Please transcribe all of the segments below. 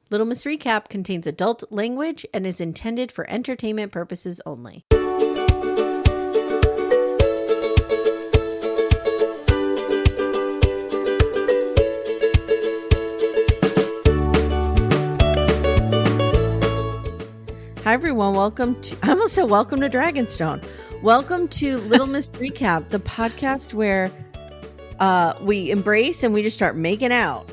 Little Miss Recap contains adult language and is intended for entertainment purposes only. Hi everyone, I almost said welcome to Dragonstone. Welcome to Little Miss Recap, the podcast where we embrace and we just start making out.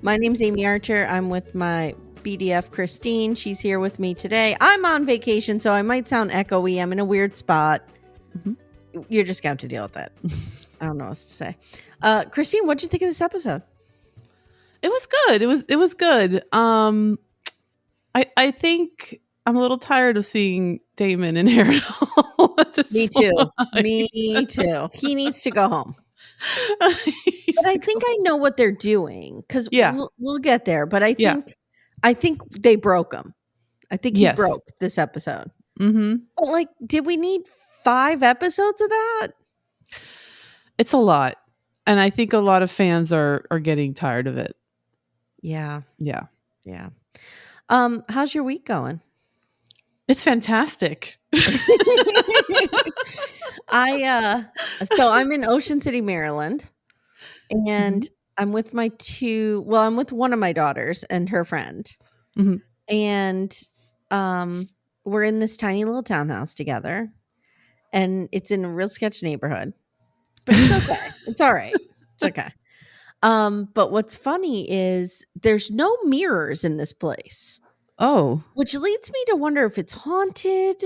My name's Amy Archer. I'm with my BDF Christine. She's here with me today. I'm on vacation, so I might sound echoey. I'm in a weird spot. Mm-hmm. You're just going to have to deal with that. I don't know what else to say. Christine, what'd you think of this episode? It was good. It was good. I think I'm a little tired of seeing Daemon in Harrenhall at this Me too. point. Me too. He needs to go home. But I think I know what they're doing because we'll get there. But I think they broke him. I think he broke this episode. Mm-hmm. But did we need 5 episodes of that? It's a lot, and I think a lot of fans are getting tired of it. Yeah. How's your week going? It's fantastic. So I'm in Ocean City, Maryland, and I'm with I'm with one of my daughters and her friend. Mm-hmm. And we're in this tiny little townhouse together, and it's in a real sketch neighborhood, but it's okay. It's all right. It's okay. But what's funny is there's no mirrors in this place. Oh. Which leads me to wonder if it's haunted.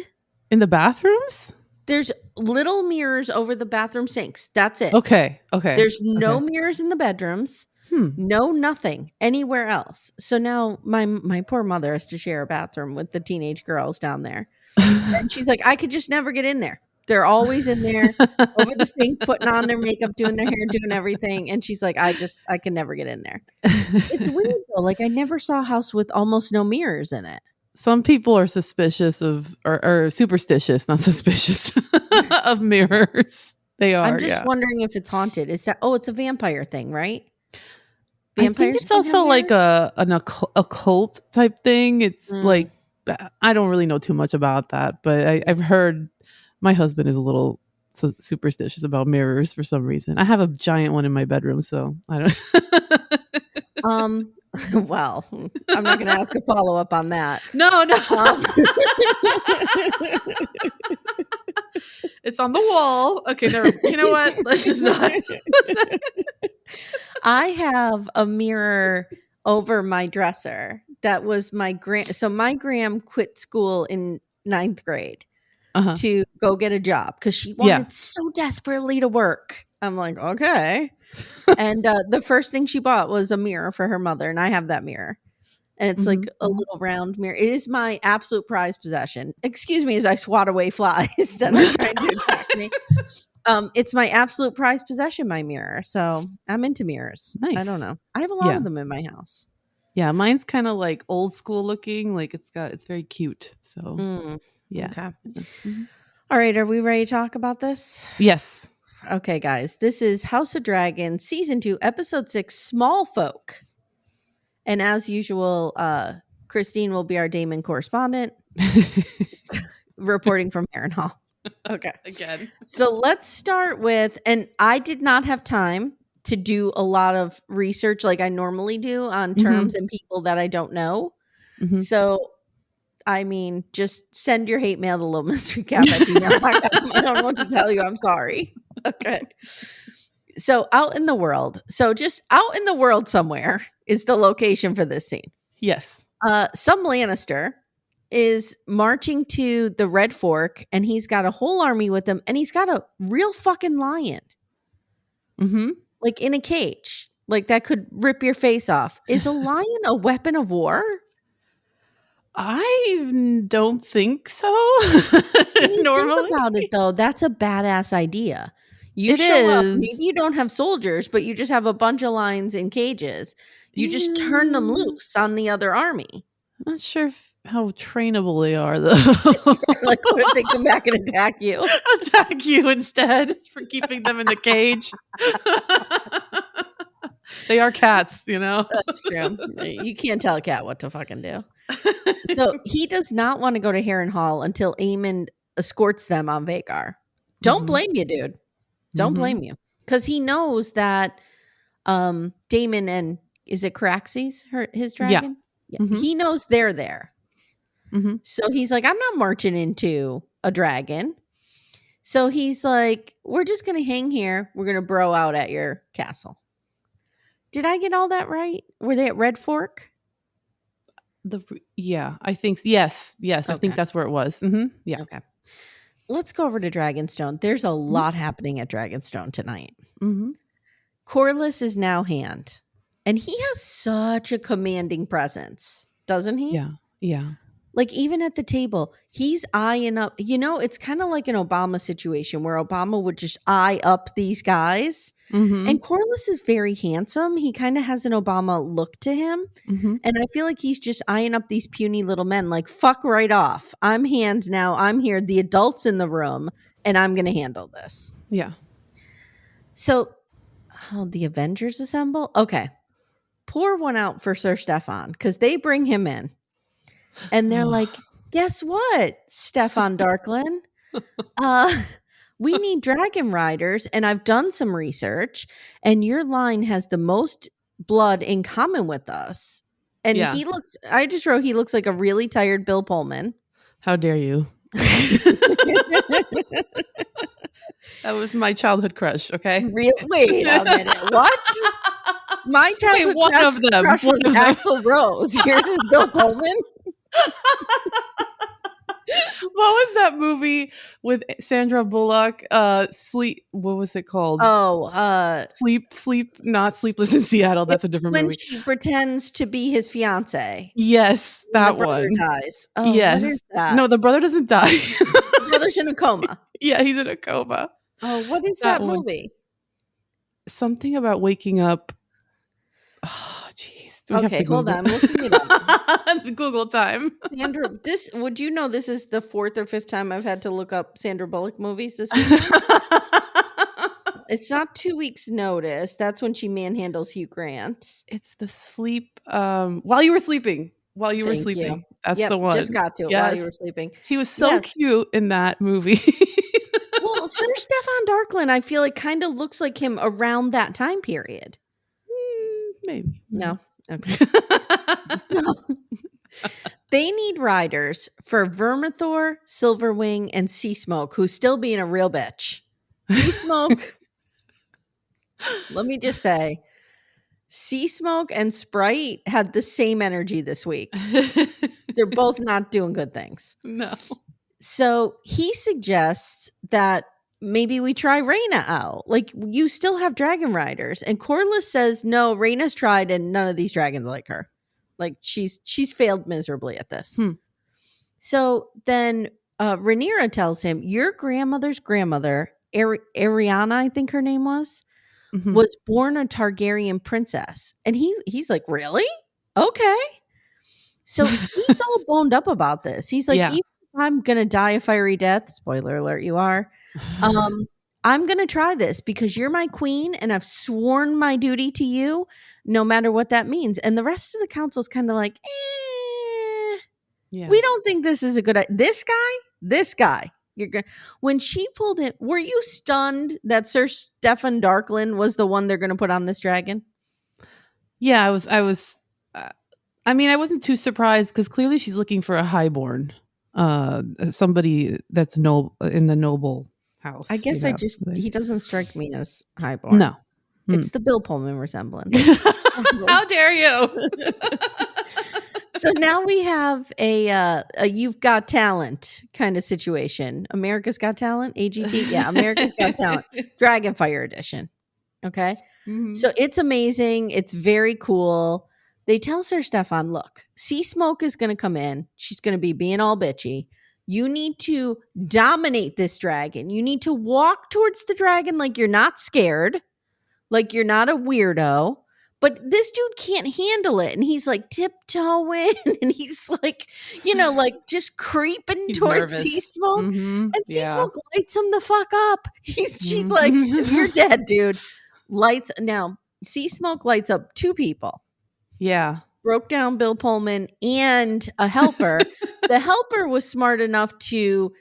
In the bathrooms? There's little mirrors over the bathroom sinks. That's it. Okay. There's no mirrors in the bedrooms. No nothing anywhere else. So now my poor mother has to share a bathroom with the teenage girls down there. And she's like, I could just never get in there. They're always in there over the sink, putting on their makeup, doing their hair, doing everything. And she's like, I can never get in there. It's weird though. I never saw a house with almost no mirrors in it. Some people are suspicious of, or superstitious, not suspicious of mirrors. They are. I'm just wondering if it's haunted. Is that? Oh, it's a vampire thing, right? Vampires. I think it's also like an occult type thing. It's I don't really know too much about that, but I've heard. My husband is a little superstitious about mirrors for some reason. I have a giant one in my bedroom, so I don't. Well, I'm not going to ask a follow up on that. No. It's on the wall. Okay, you know what? Let's just not. I have a mirror over my dresser. That was my So my gram quit school in 9th grade. To go get a job because she wanted so desperately to work. I'm like, okay. And the first thing she bought was a mirror for her mother, and I have that mirror. And it's like a little round mirror. It is my absolute prized possession. Excuse me as I swat away flies that are trying to attack me. It's my absolute prized possession, my mirror. So I'm into mirrors. Nice. I don't know. I have a lot of them in my house. Yeah, mine's kind of like old school looking. It's very cute. So yeah. Okay. Mm-hmm. All right. Are we ready to talk about this? Yes. Okay, guys. This is House of Dragon, Season 2, Episode 6, Smallfolk. And as usual, Christine will be our Daemon correspondent, reporting from Harrenhall. Okay. Again. So let's start with, and I did not have time to do a lot of research like I normally do on terms and people that I don't know. Mm-hmm. So I mean, just send your hate mail to littlemissrecap@gmail.com. I don't know what to tell you. I'm sorry. Okay. So out in the world. So just out in the world somewhere is the location for this scene. Yes. Some Lannister is marching to the Red Fork, and he's got a whole army with him, and he's got a real fucking lion. Mm-hmm. Like in a cage. Like that could rip your face off. Is a lion a weapon of war? I don't think so. Normally, think about it though, that's a badass idea. You show up, maybe you don't have soldiers, but you just have a bunch of lions in cages. You just turn them loose on the other army. I'm not sure how trainable they are, though. Like, what if they come back and attack you? Attack you instead for keeping them in the cage. They are cats, you know? That's true. You can't tell a cat what to fucking do. So he does not want to go to Harrenhall until Aemon escorts them on Vhagar. Don't blame you, dude. Don't blame you. Because he knows that Daemon and, is it Caraxes, his dragon? Yeah. He knows they're there. So he's like, I'm not marching into a dragon. So he's like, we're just going to hang here. We're going to bro out at your castle. Did I get all that right? Were they at Red Fork? I think yes. Okay. I think that's where it was. Yeah. Okay. Let's go over to Dragonstone. There's a lot happening at Dragonstone tonight. Corlys is now hand, and he has such a commanding presence, doesn't he? Yeah. Like, even at the table, he's eyeing up. You know, it's kind of like an Obama situation where Obama would just eye up these guys. And Corlys is very handsome. He kind of has an Obama look to him. And I feel like he's just eyeing up these puny little men like, fuck right off. I'm hand now. I'm here. The adults in the room, and I'm going to handle this. Yeah. So, the Avengers assemble? Okay. Pour one out for Sir Stefan, because they bring him in. And they're like, guess what, Stefan Darklin? We need dragon riders, and I've done some research, and your line has the most blood in common with us. And he looks like a really tired Bill Pullman. How dare you? That was my childhood crush, okay? Wait a minute. What? My childhood crush was Axl Rose. Yours is Bill Pullman? What was that movie with Sandra Bullock? Sleep. What was it called? Sleep. Not Sleepless in Seattle. That's a different movie. When she pretends to be his fiance. Yes, that the one. Dies. Oh, yes. What is that? No, the brother doesn't die. The brother's in a coma. Yeah, he's in a coma. Oh, what is that movie? Something about waking up. Oh, jeez. Okay, hold on. I'm looking it up. Google time. Sandra, would you know this is the 4th or 5th time I've had to look up Sandra Bullock movies this week? It's not 2 weeks notice. That's when she manhandles Hugh Grant. It's the sleep. While you were sleeping. You. That's the one. Just got to it. While you were sleeping. He was so cute in that movie. Well, Sir Stefan Darklin, I feel like kind of looks like him around that time period. Maybe. No. Okay. So, they need riders for Vermithor, Silverwing, and Seasmoke, who's still being a real bitch. Seasmoke, let me just say, Seasmoke and Sprite had the same energy this week. They're both not doing good things. No. So he suggests that maybe we try Rhaenyra out. Like, you still have dragon riders. And Corlys says, no, Rhaenyra's tried and none of these dragons like her. Like, she's failed miserably at this. So then Rhaenyra tells him, your grandmother's grandmother, Ariana, I think her name was born a Targaryen princess. And he's like, really? Okay. So he's all boned up about this. He's like, even if I'm going to die a fiery death, spoiler alert, you are, I'm going to try this because you're my queen and I've sworn my duty to you no matter what that means. And the rest of the council's kind of like, we don't think this is a good idea. This guy, you're going to, when she pulled it, were you stunned that Sir Stefan Darklin was the one they're going to put on this dragon? Yeah, I was, I mean, I wasn't too surprised because clearly she's looking for a highborn, somebody that's in the noble house. I guess he doesn't strike me as highborn. No. It's the Bill Pullman resemblance. How dare you? So now we have a You've Got Talent kind of situation. America's Got Talent, AGT. Yeah, America's Got Talent. Dragonfire edition. Okay. So it's amazing. It's very cool. They tell Sir Stefan, look, Seasmoke is going to come in. She's going to be being all bitchy. You need to dominate this dragon. You need to walk towards the dragon like you're not scared, like you're not a weirdo. But this dude can't handle it. And he's like tiptoeing and he's like, like just creeping towards Seasmoke. And Seasmoke lights him the fuck up. She's like, you're dead, dude. Lights. Now, Seasmoke lights up 2 people. Yeah. Broke down Bill Pullman and a helper. The helper was smart enough to,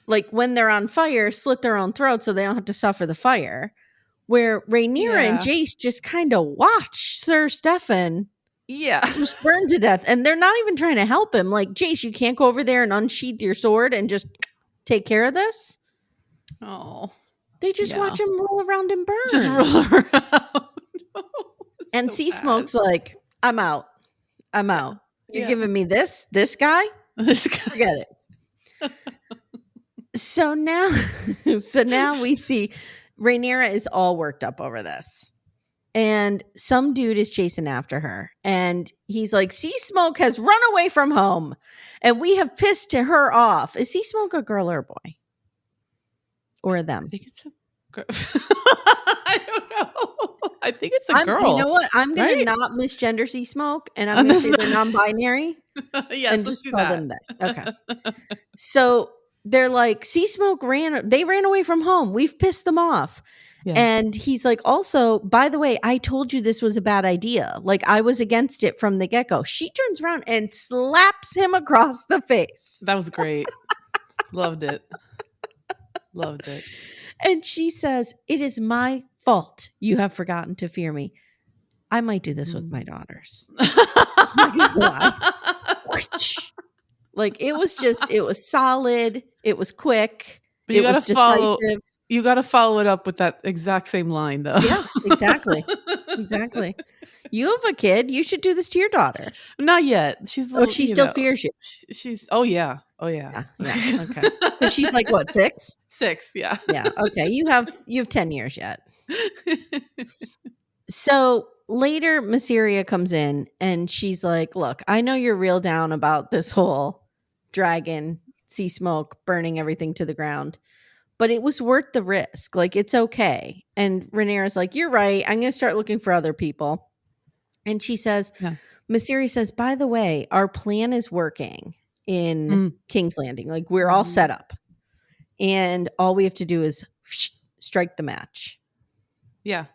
like, when they're on fire, slit their own throat so they don't have to suffer the fire. Where Rhaenyra and Jace just kind of watch Sir Stefan just burn to death. And they're not even trying to help him. Like, Jace, you can't go over there and unsheath your sword and just take care of this. Oh. They just watch him roll around and burn. Just roll around. And so Seasmoke's like, I'm out. You're giving me this guy? Forget it. So now we see Rhaenyra is all worked up over this. And some dude is chasing after her. And he's like, Seasmoke has run away from home. And we have pissed her off. Is Seasmoke a girl or a boy? Or a them? I think it's a girl. I don't know. I think it's a girl. You know what? I'm going to not misgender Seasmoke. And I'm going to say they're non-binary. Yes, and just call them that. Okay. So they're like, Seasmoke ran away from home. We've pissed them off. Yeah. And he's like, also, by the way, I told you this was a bad idea. Like, I was against it from the get-go. She turns around and slaps him across the face. That was great. Loved it. And she says, it is my fault you have forgotten to fear me. I might do this with my daughters. Like, it was solid. It was quick. But it was decisive. You got to follow it up with that exact same line, though. Yeah, exactly. Exactly. You have a kid. You should do this to your daughter. Not yet. She still fears you. She's, oh yeah. Yeah. Okay. Because she's like, what, 6? 6, yeah. Yeah. Okay. You have 10 years yet. So later, Mysaria comes in and she's like, look, I know you're real down about this whole dragon, Seasmoke, burning everything to the ground, but it was worth the risk. Like, it's okay. And Rhaenyra's like, you're right. I'm going to start looking for other people. And she says, Mysaria says, by the way, our plan is working in King's Landing. Like, we're all set up. And all we have to do is strike the match. Yeah.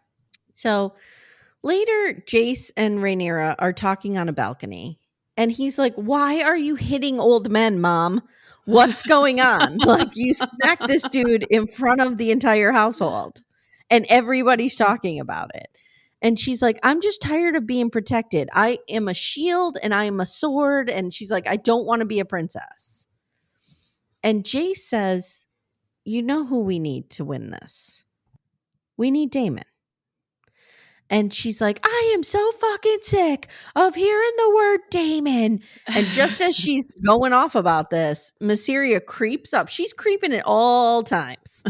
So later, Jace and Rhaenyra are talking on a balcony. And he's like, why are you hitting old men, Mom? What's going on? Like, you smacked this dude in front of the entire household. And everybody's talking about it. And she's like, I'm just tired of being protected. I am a shield and I am a sword. And she's like, I don't want to be a princess. And Jace says, you know who we need to win this? We need Daemon. And she's like, I am so fucking sick of hearing the word Daemon. And just as she's going off about this, Mysaria creeps up. She's creeping at all times.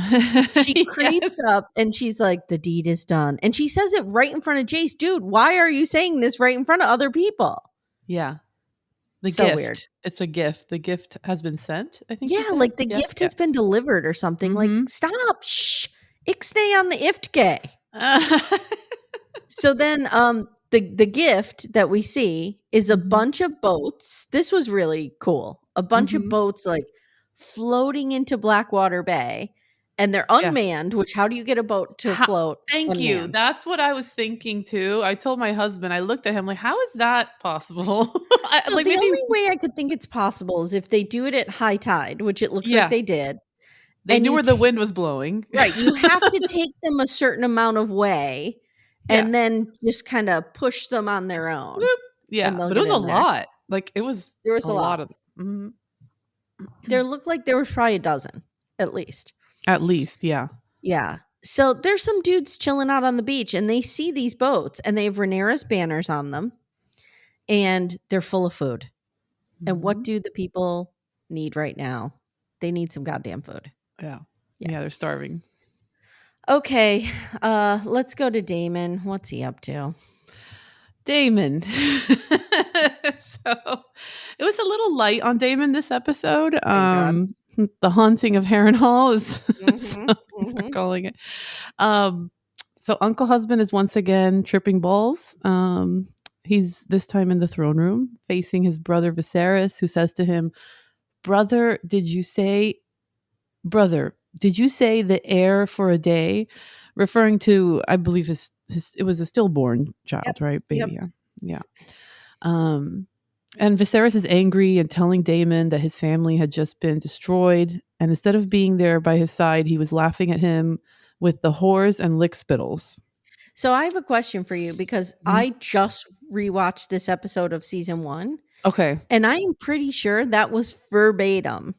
She creeps up and she's like, the deed is done. And she says it right in front of Jace. Dude, why are you saying this right in front of other people? Yeah. The so gift. Weird. It's a gift. The gift has been sent, I think. Yeah, like the gift has been delivered or something. Like, stop. Shh. Ixnay on the iftgay. So then the gift that we see is a bunch of boats. This was really cool. A bunch of boats like floating into Blackwater Bay. And they're unmanned, which how do you get a boat to float? Thank unmanned? You. That's what I was thinking too. I told my husband, I looked at him like, how is that possible? So like, the only way I could think it's possible is if they do it at high tide, which it looks like they did. They knew where the wind was blowing. Right. You have to take them a certain amount of way and then just kind of push them on their own. Yeah. But it was a lot. Like there was a lot of them. There looked like there was probably a dozen at least. At least, yeah. Yeah. So there's some dudes chilling out on the beach and they see these boats and they have Rhaenyra's banners on them and they're full of food. And what do the people need right now? They need some goddamn food. Yeah, they're starving. Okay, let's go to Daemon. What's he up to? Daemon. So it was a little light on Daemon this episode. The haunting of Harrenhall is they're calling it. So Uncle Husband is once again tripping balls. He's this time in the throne room facing his brother Viserys, who says to him, Brother, did you say the heir for a day? Referring to, I believe, his it was a stillborn child, right? Baby. Yep. Yeah. And Viserys is angry and telling Daemon that his family had just been destroyed. And instead of being there by his side, he was laughing at him with the whores and lickspittles. So I have a question for you because I just rewatched this episode of season 1. Okay. And I am pretty sure that was verbatim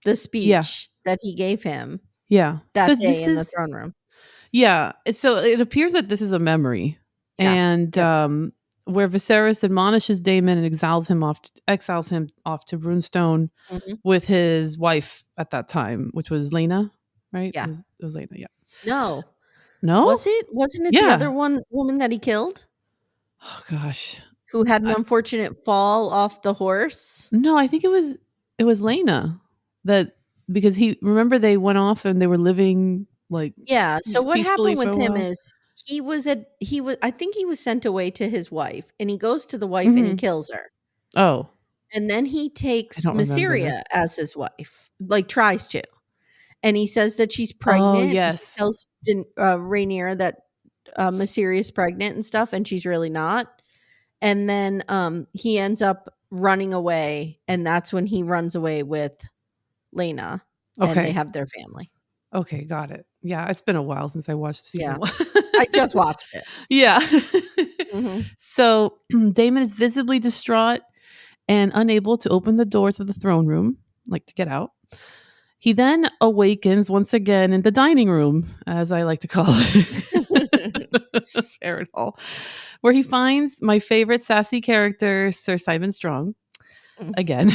the speech that he gave him that day in the throne room. Yeah. So it appears that this is a memory. Yeah. And where Viserys admonishes Daemon and exiles him off to Runestone with his wife at that time, which was Lena, right? Yeah. It was Lena, yeah. No? Wasn't it the other woman that he killed? Oh gosh. Who had an unfortunate fall off the horse? No, I think it was Lena because remember they went off and they were living like so what happened with him is I think he was sent away to his wife, and he goes to the wife and he kills her. Oh. And then he takes Mysaria as his wife, like tries to. And he says that she's pregnant. Oh, yes. He tells Rhaenyra that Mysaria is pregnant and stuff, and she's really not. And then he ends up running away, and that's when he runs away with Lena, and they have their family. Okay, got it. Yeah, it's been a while since I watched season 1. I just watched it. Yeah. So Daemon is visibly distraught and unable to open the doors of the throne room, like to get out. He then awakens once again in the dining room, as I like to call it, Harrenhall, where he finds my favorite sassy character, Sir Simon Strong, again.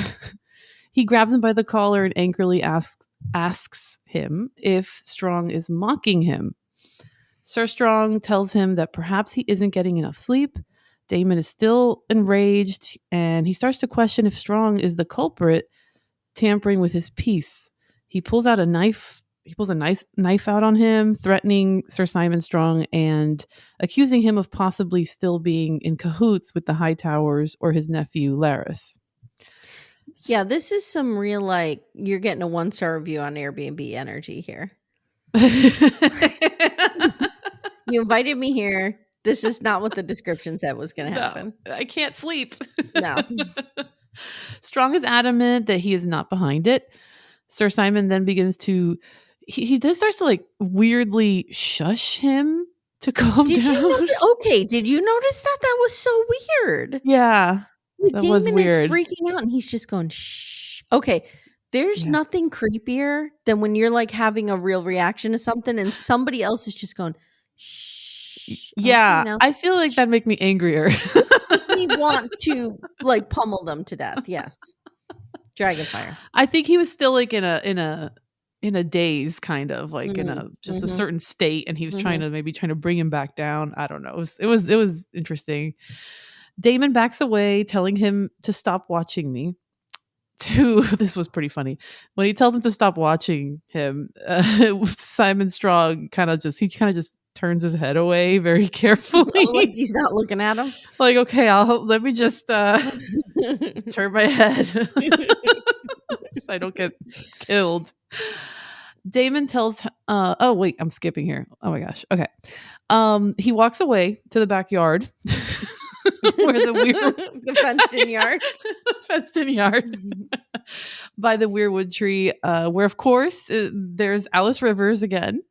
He grabs him by the collar and angrily asks him if Strong is mocking him. Sir Strong tells him that perhaps he isn't getting enough sleep. Daemon is still enraged, and he starts to question if Strong is the culprit tampering with his peace. He pulls out a knife. He pulls a nice knife out on him, threatening Sir Simon Strong and accusing him of possibly still being in cahoots with the Hightowers or his nephew Larys. Yeah, this is some real, like, you're getting a 1-star review on Airbnb energy here. You invited me here. This is not what the description said was going to happen. I can't sleep. No. Strong is adamant that he is not behind it. Sir Simon then begins to, he then starts to like weirdly shush him to calm down. Did you notice that? That was so weird. Yeah. Like, Daemon is freaking out and he's just going, shh. Okay. There's nothing creepier than when you're like having a real reaction to something and somebody else is just going, shh. Yeah. Okay, I feel like that'd make me angrier. We want to like pummel them to death. Yes. Dragonfire. I think he was still like in a daze, kind of like in a just a certain state, and he was trying to bring him back down. I don't know. It was interesting. Daemon backs away, telling him to stop watching me. This was pretty funny. When he tells him to stop watching him, Simon Strong kind of just turns his head away very carefully. Like he's not looking at him. Like, okay, let me just turn my head so I don't get killed. Daemon tells oh wait, I'm skipping here. Oh my gosh. Okay. He walks away to the backyard where the fenced-in yard. Fenced-in yard by the weirwood tree, where of course there's Alice Rivers again.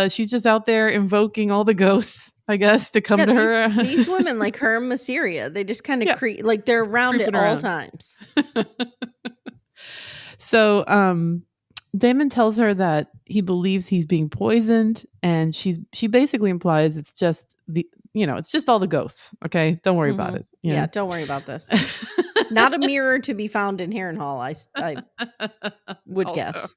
She's just out there invoking all the ghosts, I guess, to come to her. These women, like her and Mysaria, they just kind of like they're around at all times. So Daemon tells her that he believes he's being poisoned, and she basically implies it's just it's just all the ghosts. Okay, don't worry about it. Yeah, don't worry about this. Not a mirror to be found in Harrenhall, I would guess.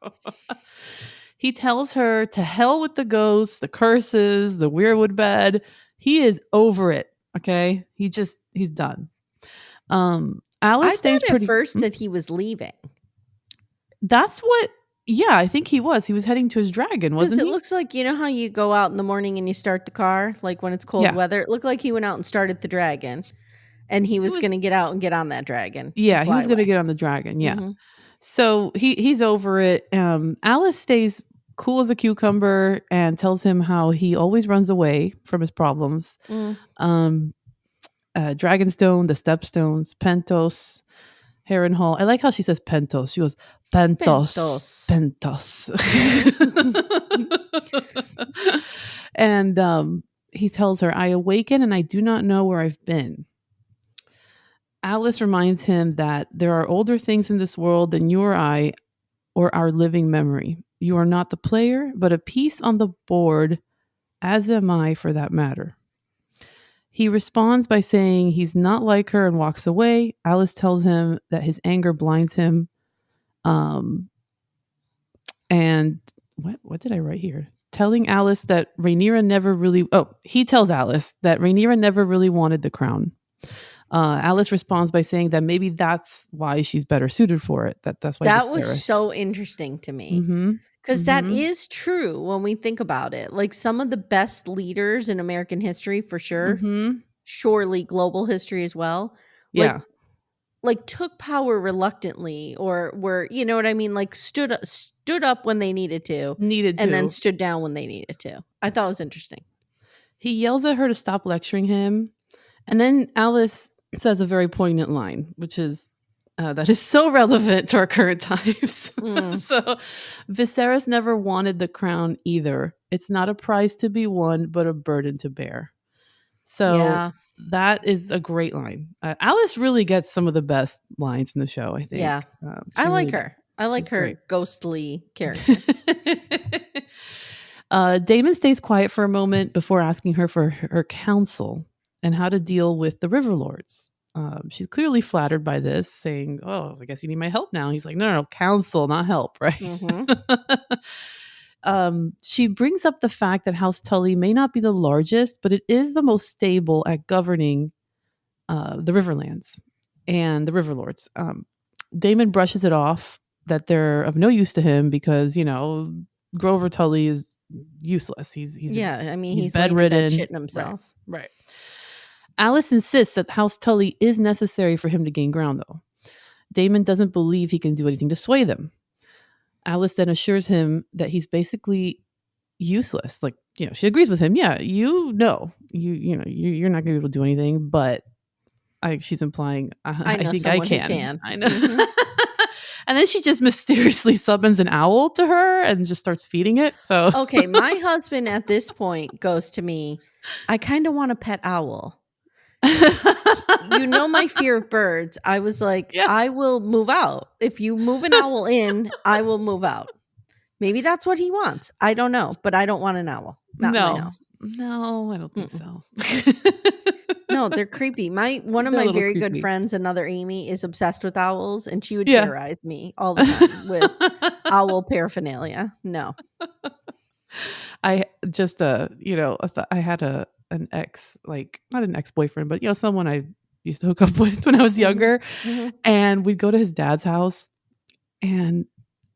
He tells her to hell with the ghosts, the curses, the weirwood bed. He is over it. Okay, he's done. Alice stays thought pretty at first that he was leaving. That's what. Yeah, I think he was. He was heading to his dragon, wasn't he? It looks like, you know how you go out in the morning and you start the car, like when it's cold weather? It looked like he went out and started the dragon, and he was going to get out and get on that dragon. Yeah, he was going to get on the dragon. Yeah. So he's over it. Alice stays cool as a cucumber and tells him how he always runs away from his problems. Dragonstone, the Stepstones, Pentos, Harrenhall. I like how she says Pentos. She goes, Pentos. And he tells her, I awaken and I do not know where I've been. Alice reminds him that there are older things in this world than you or I or our living memory. You are not the player, but a piece on the board, as am I for that matter. He responds by saying he's not like her and walks away. Alice tells him that his anger blinds him. And what did I write here? Telling Alice that Rhaenyra never really... Oh, he tells Alice that Rhaenyra never really wanted the crown. Alice responds by saying that maybe that's why she's better suited for it. That's why that was so interesting to me. Because that is true when we think about it. Like some of the best leaders in American history, for sure. Surely global history as well. Like took power reluctantly, or were, you know what I mean? Like stood up when they needed to. And then stood down when they needed to. I thought it was interesting. He yells at her to stop lecturing him. And then Alice says a very poignant line, which is that is so relevant to our current times. So Viserys never wanted the crown either. It's not a prize to be won, but a burden to bear. So that is a great line. Alice really gets some of the best lines in the show, I think. Yeah, I like her. I like her great. Ghostly character. Daemon stays quiet for a moment before asking her for her counsel and how to deal with the River Lords. She's clearly flattered by this, saying, oh, I guess you need my help now. He's like, no, counsel, not help, right? She brings up the fact that House Tully may not be the largest, but it is the most stable at governing the Riverlands and the River Lords. Daemon brushes it off that they're of no use to him because, Grover Tully is useless. He's bedridden, shitting himself. Right. Alice insists that House Tully is necessary for him to gain ground, though. Daemon doesn't believe he can do anything to sway them. Alice then assures him that he's basically useless. Like, she agrees with him. Yeah, you're not going to be able to do anything, but she's implying, I think I can. I know. And then she just mysteriously summons an owl to her and just starts feeding it. So okay, my husband at this point goes to me, I kind of want a pet owl. My fear of birds. I was like, I will move out. If you move an owl in, I will move out. Maybe that's what he wants. I don't know, but I don't want an owl. Not in my house. No, I don't think so. No, they're creepy. One of my very good friends, another Amy, is obsessed with owls, and she would terrorize me all the time with owl paraphernalia. No. I just I had an ex, like not an ex-boyfriend, but someone I used to hook up with when I was younger. And we'd go to his dad's house, and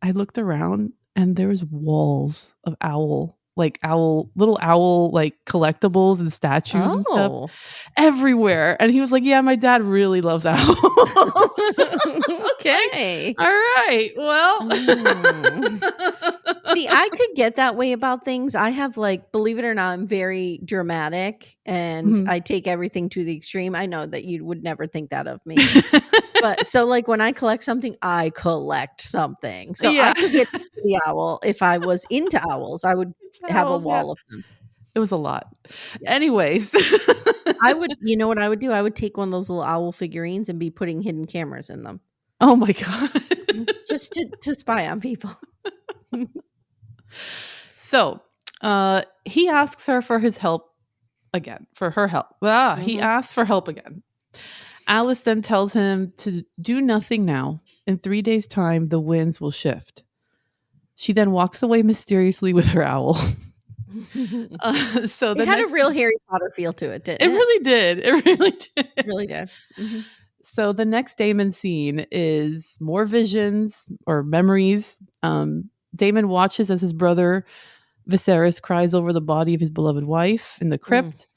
I looked around and there was walls of little owl like collectibles and statues and stuff everywhere. And he was like, yeah, my dad really loves owls. Okay. All right. Well, see, I could get that way about things. I have believe it or not, I'm very dramatic and I take everything to the extreme. I know that you would never think that of me. But so when I collect something, I collect something. So I could get the owl. If I was into owls, I would have a wall of them. It was a lot. Yeah. Anyways. I would, what I would do? I would take one of those little owl figurines and be putting hidden cameras in them. Oh my God. Just to spy on people. So he asks her for his help again, for her help. He asks for help again. Alice then tells him to do nothing now. In 3 days' time, the winds will shift. She then walks away mysteriously with her owl. So it had a real Harry Potter feel to it, didn't it? It really did. It really did. It really did. So the next Daemon scene is more visions or memories. Daemon watches as his brother Viserys cries over the body of his beloved wife in the crypt.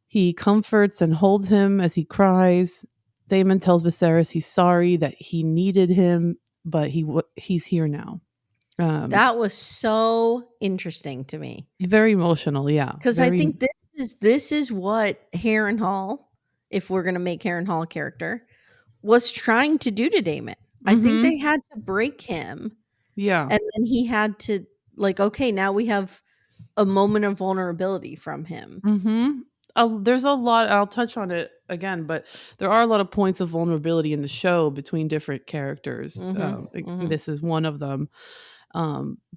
He comforts and holds him as he cries. Daemon tells Viserys he's sorry, that he needed him, but he's here now. That was so interesting to me. Very emotional, yeah. Because I think this is what Harrenhall, if we're going to make Harrenhall a character, was trying to do to Daemon. I think they had to break him. Yeah. And then he had to, like, okay, now we have a moment of vulnerability from him. There's a lot, I'll touch on it again, but there are a lot of points of vulnerability in the show between different characters. This is one of them.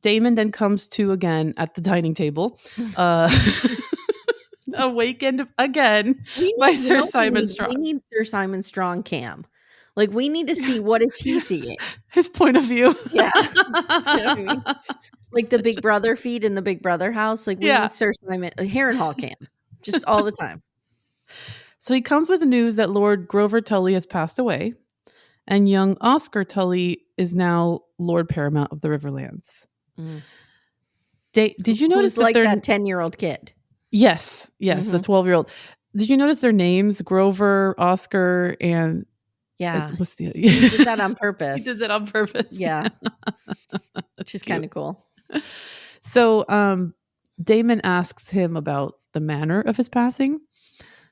Daemon then comes to again at the dining table, awakened again by Sir Simon Strong. We need Sir Simon Strong cam. Like, we need to see what is he seeing. His point of view. Yeah. You know what I mean? Like the Big Brother feed in the Big Brother house. Like, we need Sir Simon, Harrenhall cam. Just all the time. So he comes with the news that Lord Grover Tully has passed away, and young Oscar Tully is now Lord Paramount of the Riverlands. Did you notice that that 10-year-old kid? Yes, the 12-year-old. Did you notice their names? Grover, Oscar, and what's the other? He did that on purpose. He did that on purpose. Yeah. Which is kind of cool. So Daemon asks him about the manner of his passing.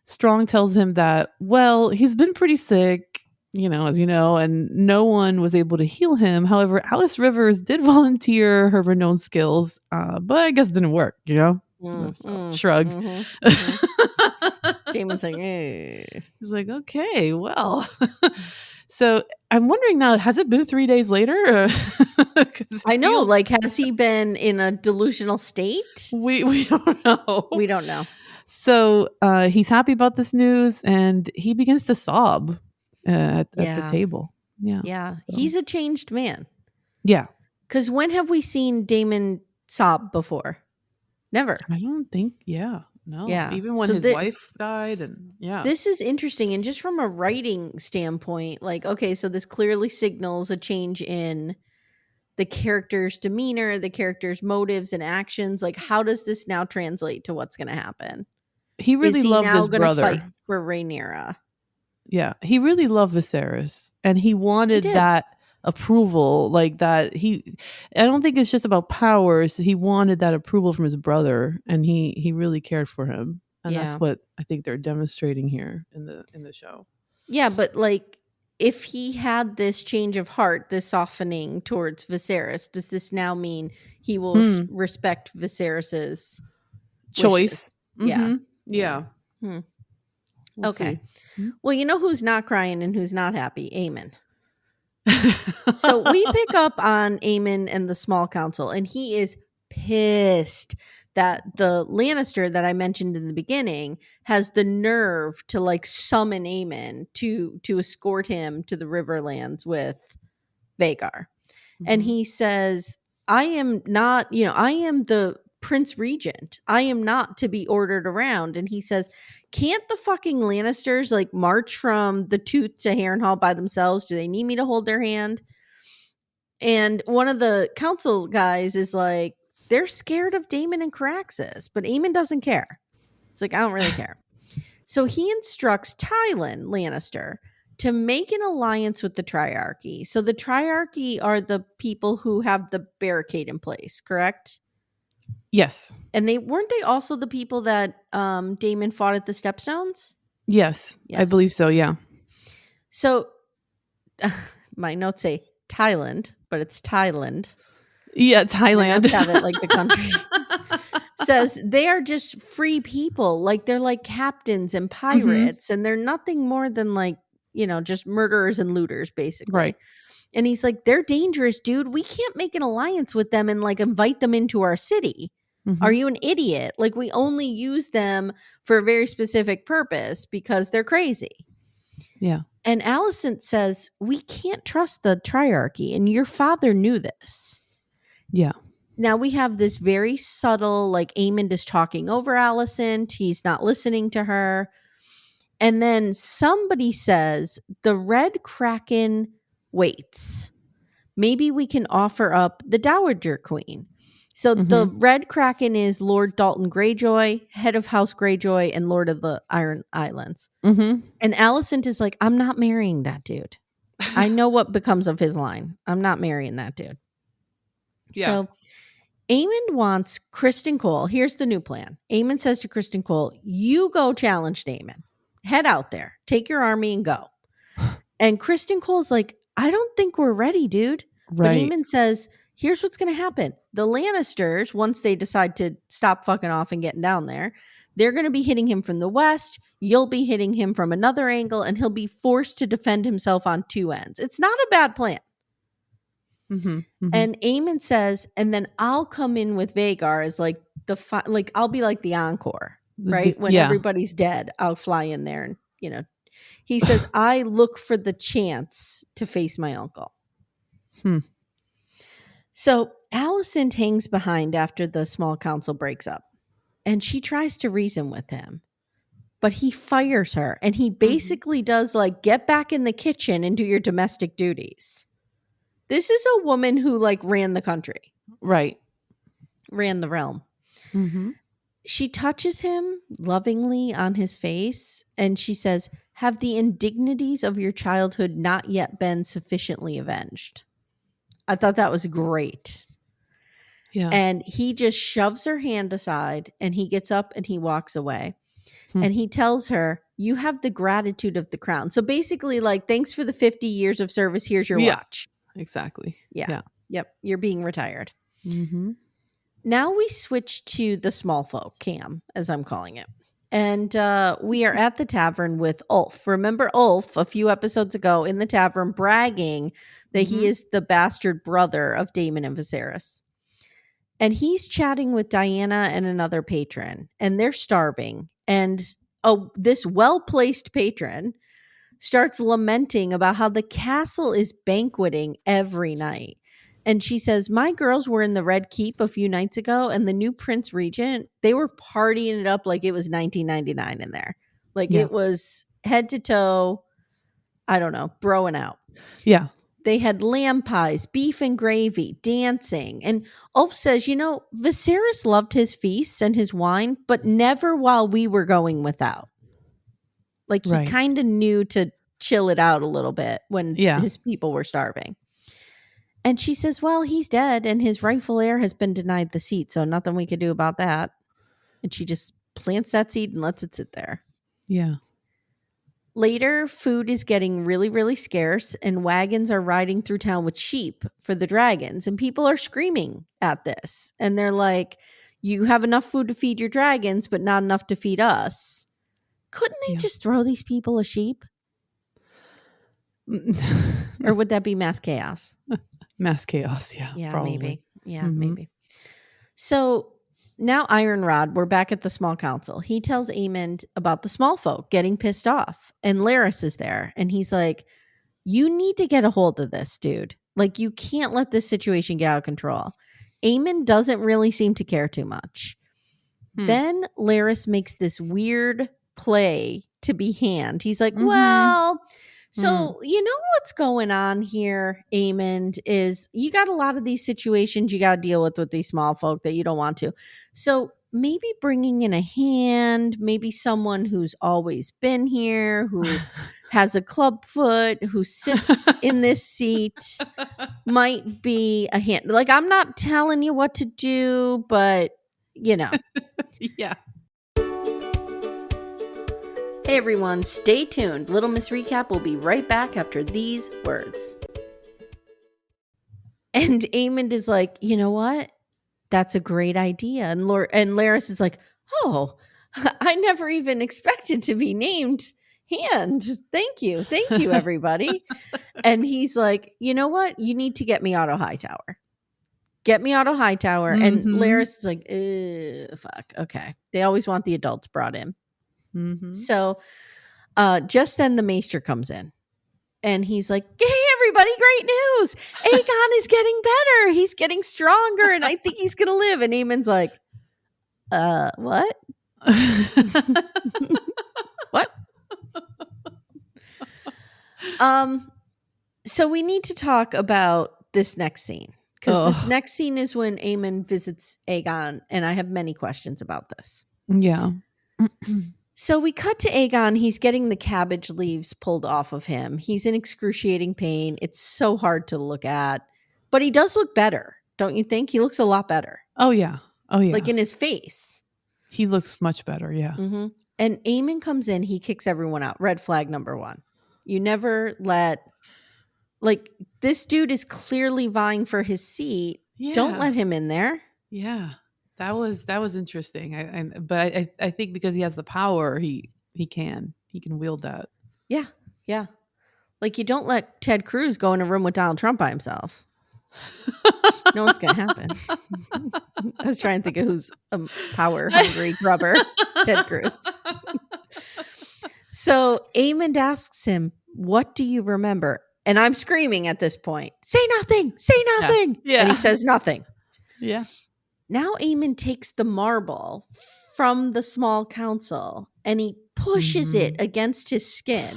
Strong tells him that, well, he's been pretty sick, as you know, and no one was able to heal him. However, Alice Rivers did volunteer her renowned skills, but I guess it didn't work, Shrug. Daemon's like, hey. He's like, okay, well. So I'm wondering now, has it been 3 days later? I know, like, has he been in a delusional state? We don't know. We don't know. So he's happy about this news, and he begins to sob at the table. Yeah. He's a changed man. Yeah. Because when have we seen Daemon sob before? Never. I don't think, no. Yeah. Even when his wife died, and This is interesting. And just from a writing standpoint, like, okay, so this clearly signals a change in the character's demeanor, the character's motives and actions. Like, how does this now translate to what's going to happen? He really loved his brother. Fight for Rhaenyra. Yeah, he really loved Viserys, and he wanted that approval, like that. I don't think it's just about powers. He wanted that approval from his brother, and he really cared for him, and that's what I think they're demonstrating here in the show. Yeah, but like, if he had this change of heart, this softening towards Viserys, does this now mean he will respect Viserys's choice? Yeah. We'll okay. See. Well, you know who's not crying and who's not happy? Aemon. So we pick up on Aemon and the small council, and he is pissed that the Lannister that I mentioned in the beginning has the nerve to like summon Aemon to escort him to the Riverlands with Vhagar. And he says, I am not, I am the Prince Regent. I am not to be ordered around. And he says, can't the fucking Lannisters like march from the Tooth to Harrenhal by themselves? Do they need me to hold their hand? And one of the council guys is like, they're scared of Daemon and Caraxes, but Aemon doesn't care. It's like, I don't really care. So he instructs Tywin Lannister to make an alliance with the Triarchy. So the Triarchy are the people who have the barricade in place, correct? Yes. And weren't they also the people that Daemon fought at the Stepstones? Yes, I believe so, yeah. So my notes say Thailand, but it's Thailand. Yeah, Thailand. Have it like the country. Says they are just free people. Like, they're like captains and pirates, and they're nothing more than like, just murderers and looters, basically. Right. And he's like, they're dangerous, dude. We can't make an alliance with them and like invite them into our city. Are you an idiot? Like, we only use them for a very specific purpose because they're crazy. Yeah. And Alicent says, we can't trust the Triarchy, and your father knew this. Yeah. Now we have this very subtle, like, Aemon is talking over Alicent. He's not listening to her. And then somebody says, the Red Kraken waits. Maybe we can offer up the Dowager Queen. So the Red Kraken is Lord Dalton Greyjoy, head of House Greyjoy, and Lord of the Iron Islands. And Alicent is like, I'm not marrying that dude. I know what becomes of his line. I'm not marrying that dude. So Aemond wants Criston Cole. Here's the new plan. Aemond says to Criston Cole, you go challenge Daemon. Head out there. Take your army and go. And Criston Cole's like, I don't think we're ready, dude. But Aemond says, here's what's going to happen. The Lannisters, once they decide to stop fucking off and getting down there, they're going to be hitting him from the west. You'll be hitting him from another angle, and he'll be forced to defend himself on two ends. It's not a bad plan. And Aemond says, and then I'll come in with Vhagar as like I'll be like the encore, right? When everybody's dead, I'll fly in there and, you know, he says, I look for the chance to face my uncle. So Alicent hangs behind after the small council breaks up, and she tries to reason with him, but he fires her, and he basically does like, get back in the kitchen and do your domestic duties. This is a woman who like ran the country. Right. Ran the realm. She touches him lovingly on his face, and she says, have the indignities of your childhood not yet been sufficiently avenged? I thought that was great. Yeah. And he just shoves her hand aside, and he gets up and he walks away. And he tells her, you have the gratitude of the crown. So basically, like, thanks for the 50 years of service. Here's your watch. Exactly. Yep. You're being retired. Now we switch to the Smallfolk camp, as I'm calling it. And we are at the tavern with Ulf. Remember Ulf a few episodes ago in the tavern bragging that he is the bastard brother of Daemon and Viserys. And he's chatting with Diana and another patron, and they're starving. And this well-placed patron starts lamenting about how the castle is banqueting every night. And she says, my girls were in the Red Keep a few nights ago, and the new Prince Regent, they were partying it up like it was 1999 in there. Like it was head to toe, I don't know, broing out. Yeah. They had lamb pies, beef and gravy, dancing. And Ulf says, you know, Viserys loved his feasts and his wine, but never while we were going without. Like he kind of knew to chill it out a little bit when his people were starving. And she says, well, he's dead and his rightful heir has been denied the seat. So nothing we could do about that. And she just plants that seed and lets it sit there. Yeah. Later, food is getting really, really scarce, and wagons are riding through town with sheep for the dragons. And people are screaming at this. And they're like, you have enough food to feed your dragons, but not enough to feed us. Couldn't they just throw these people a sheep? Or would that be mass chaos? Mass chaos, yeah. Probably. Maybe. Yeah, maybe. So now Ironrod, we're back at the small council. He tells Aemond about the small folk getting pissed off. And Larys is there. And he's like, you need to get a hold of this, dude. Like, you can't let this situation get out of control. Aemond doesn't really seem to care too much. Then Larys makes this weird play to be hand. He's like, well, so you know what's going on here, Aemond, is you got a lot of these situations you got to deal with these small folk that you don't want to. So maybe bringing in a hand, maybe someone who's always been here, who has a club foot, who sits in this seat might be a hand. Like, I'm not telling you what to do, but you know. Yeah. Hey everyone, stay tuned. Little Miss Recap will be right back after these words. And Aemond is like, you know what? That's a great idea. And Larys is like, oh, I never even expected to be named hand. Thank you, everybody. And he's like, you know what? You need to get me Otto Hightower. Get me Otto Hightower. And Larys is like, fuck. Okay. They always want the adults brought in. So just then the maester comes in and he's like, hey everybody, great news, Aegon is getting better, he's getting stronger, and I think he's gonna live. And Aemon's like, what? What? So we need to talk about this next scene, because this next scene is when Aemond visits Aegon, and I have many questions about this. Yeah. So we cut to Aegon. He's getting the cabbage leaves pulled off of him. He's in excruciating pain. It's so hard to look at, but he does look better. Don't you think? He looks a lot better. Oh, yeah. Oh, yeah. Like in his face. He looks much better, yeah. Mm-hmm. And Aemon comes in, he kicks everyone out. Red flag number 1. You never let... Like, this dude is clearly vying for his seat. Yeah. Don't let him in there. Yeah. That was interesting. But I think because he has the power, he can wield that. Yeah. Yeah. Like, you don't let Ted Cruz go in a room with Donald Trump by himself. No, what's going to happen. I was trying to think of who's a power hungry grubber. Ted Cruz. So Aemon asks him, what do you remember? And I'm screaming at this point, say nothing, say nothing. Yeah. And he says nothing. Yeah. Now Aemon takes the marble from the small council and he pushes it against his skin.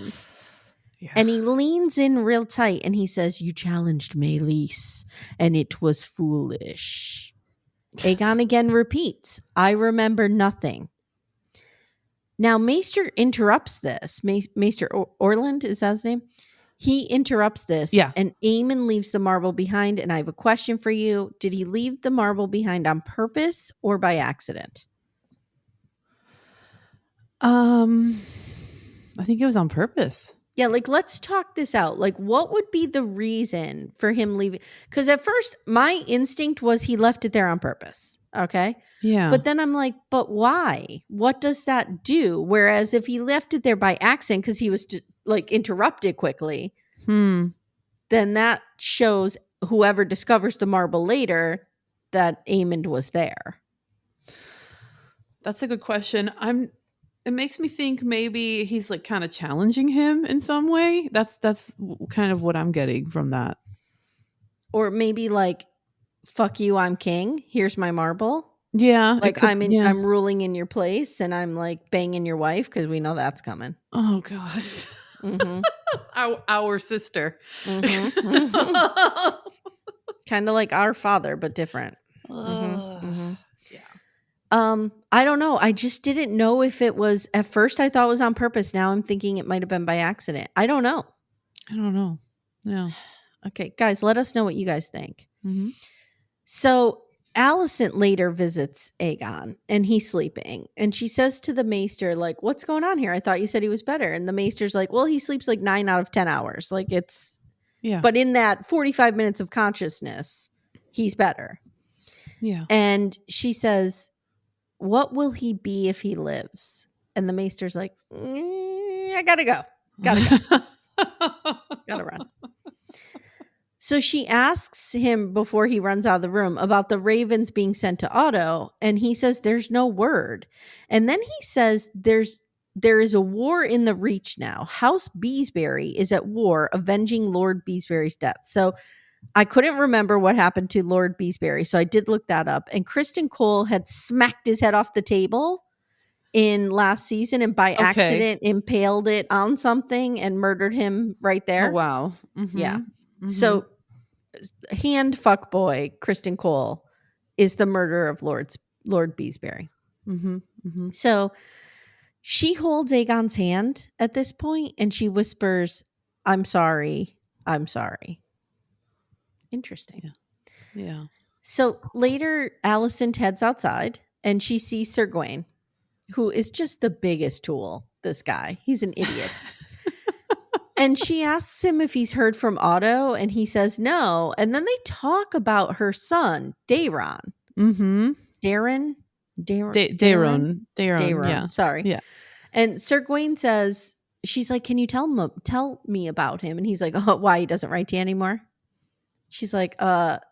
Yeah. And he leans in real tight and he says, you challenged Meleys and it was foolish. Aegon again repeats, I remember nothing. Now Maester interrupts this. Maester Orland, is that his name? He interrupts this. Yeah. And Aemon leaves the marble behind. And I have a question for you. Did he leave the marble behind on purpose or by accident? I think it was on purpose. Yeah, like, let's talk this out. Like, what would be the reason for him leaving? Because at first, my instinct was he left it there on purpose. Okay? Yeah. But then I'm like, but why? What does that do? Whereas if he left it there by accident because he was, like, interrupted quickly, then that shows whoever discovers the marble later that Aemon was there. That's a good question. It makes me think maybe he's like kind of challenging him in some way. That's kind of what I'm getting from that. Or maybe like, fuck you, I'm king. Here's my marble. Yeah. Like I'm ruling in your place and I'm like banging your wife because we know that's coming. Oh gosh. Mm-hmm. our sister. Mm-hmm. Mm-hmm. Kind of like our father, but different. Mm-hmm. I don't know. I just didn't know if it was, at first I thought it was on purpose. Now I'm thinking it might have been by accident. I don't know. Yeah. Okay, guys, let us know what you guys think. Mm-hmm. So Alicent later visits Aegon and he's sleeping. And she says to the Maester, like, what's going on here? I thought you said he was better. And the Maester's like, well, he sleeps like 9 out of 10 hours. Like yeah. But in that 45 minutes of consciousness, he's better. Yeah. And she says, what will he be if he lives? And the Maester's like, I gotta go. Gotta run. So she asks him before he runs out of the room about the ravens being sent to Otto. And he says, there's no word. And then he says, there is a war in the Reach now. House Beesbury is at war avenging Lord Beesbury's death. So I couldn't remember what happened to Lord Beesbury, so I did look that up. And Kristen Cole had smacked his head off the table in last season and by accident impaled it on something and murdered him right there. Oh, wow. Mm-hmm. Yeah. Mm-hmm. So hand fuck boy Kristen Cole is the murderer of Lord Beesbury. Mm-hmm. Mm-hmm. So she holds Aegon's hand at this point and she whispers, I'm sorry. Interesting. Yeah. So later, Alicent heads outside and she sees Sir Gawain, who is just the biggest tool. This guy, he's an idiot. And she asks him if he's heard from Otto, and he says no. And then they talk about her son, Daeron. Mm-hmm. Daeron. Yeah. Sorry. Yeah. And Sir Gawain says, she's like, can you tell me about him? And he's like, oh, why he doesn't write to you anymore? She's like,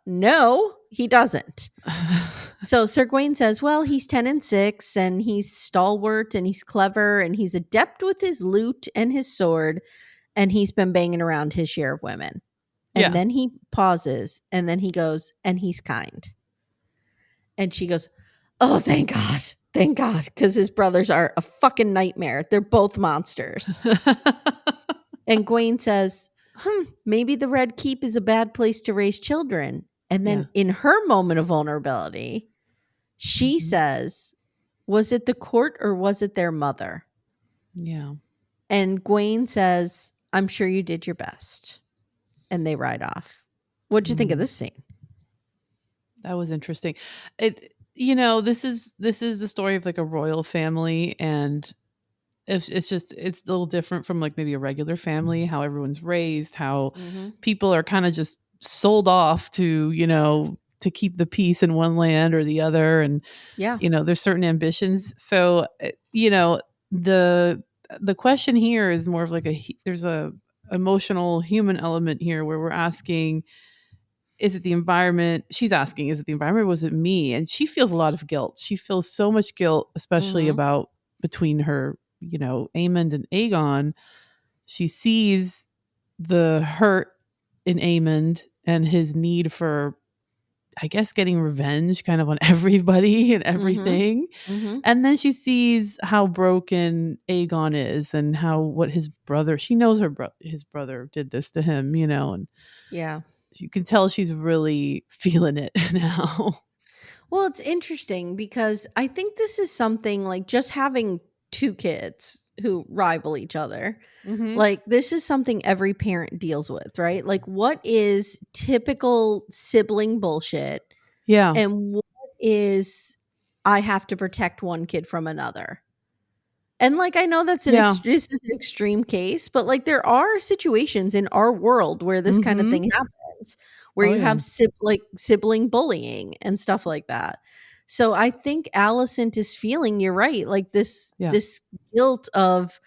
no, he doesn't. So Sir Gawain says, well, he's 10 and 6 and he's stalwart and he's clever and he's adept with his lute and his sword. And he's been banging around his share of women. And then he pauses and then he goes, and he's kind. And she goes, oh, thank God. Thank God. Because his brothers are a fucking nightmare. They're both monsters. And Gawain says, maybe the Red Keep is a bad place to raise children. And then in her moment of vulnerability, she says, was it the court or was it their mother? Yeah. And Gawain says, I'm sure you did your best. And they ride off. What'd you think of this scene? That was interesting. This is the story of like a royal family, and it's a little different from like maybe a regular family, how everyone's raised, how people are kind of just sold off to keep the peace in one land or the other. And, there's certain ambitions. So, the question here is more of like there's a emotional human element here where we're asking, is it the environment? She's asking, is it the environment or was it me? And she feels a lot of guilt. She feels so much guilt, especially about between her, Aemond and Aegon. She sees the hurt in Aemond and his need for, I guess, getting revenge kind of on everybody and everything. And then she sees how broken Aegon is and what his brother, she knows his brother did this to him, and you can tell she's really feeling it now. Well, it's interesting because I think this is something like just having two kids who rival each other. Like this is something every parent deals with, right? Like what is typical sibling bullshit? Yeah. And what is I have to protect one kid from another? And like I know that's this is an extreme case, but like there are situations in our world where this kind of thing happens, where you have sibling bullying and stuff like that. So I think Alicent is feeling, you're right, like this guilt of,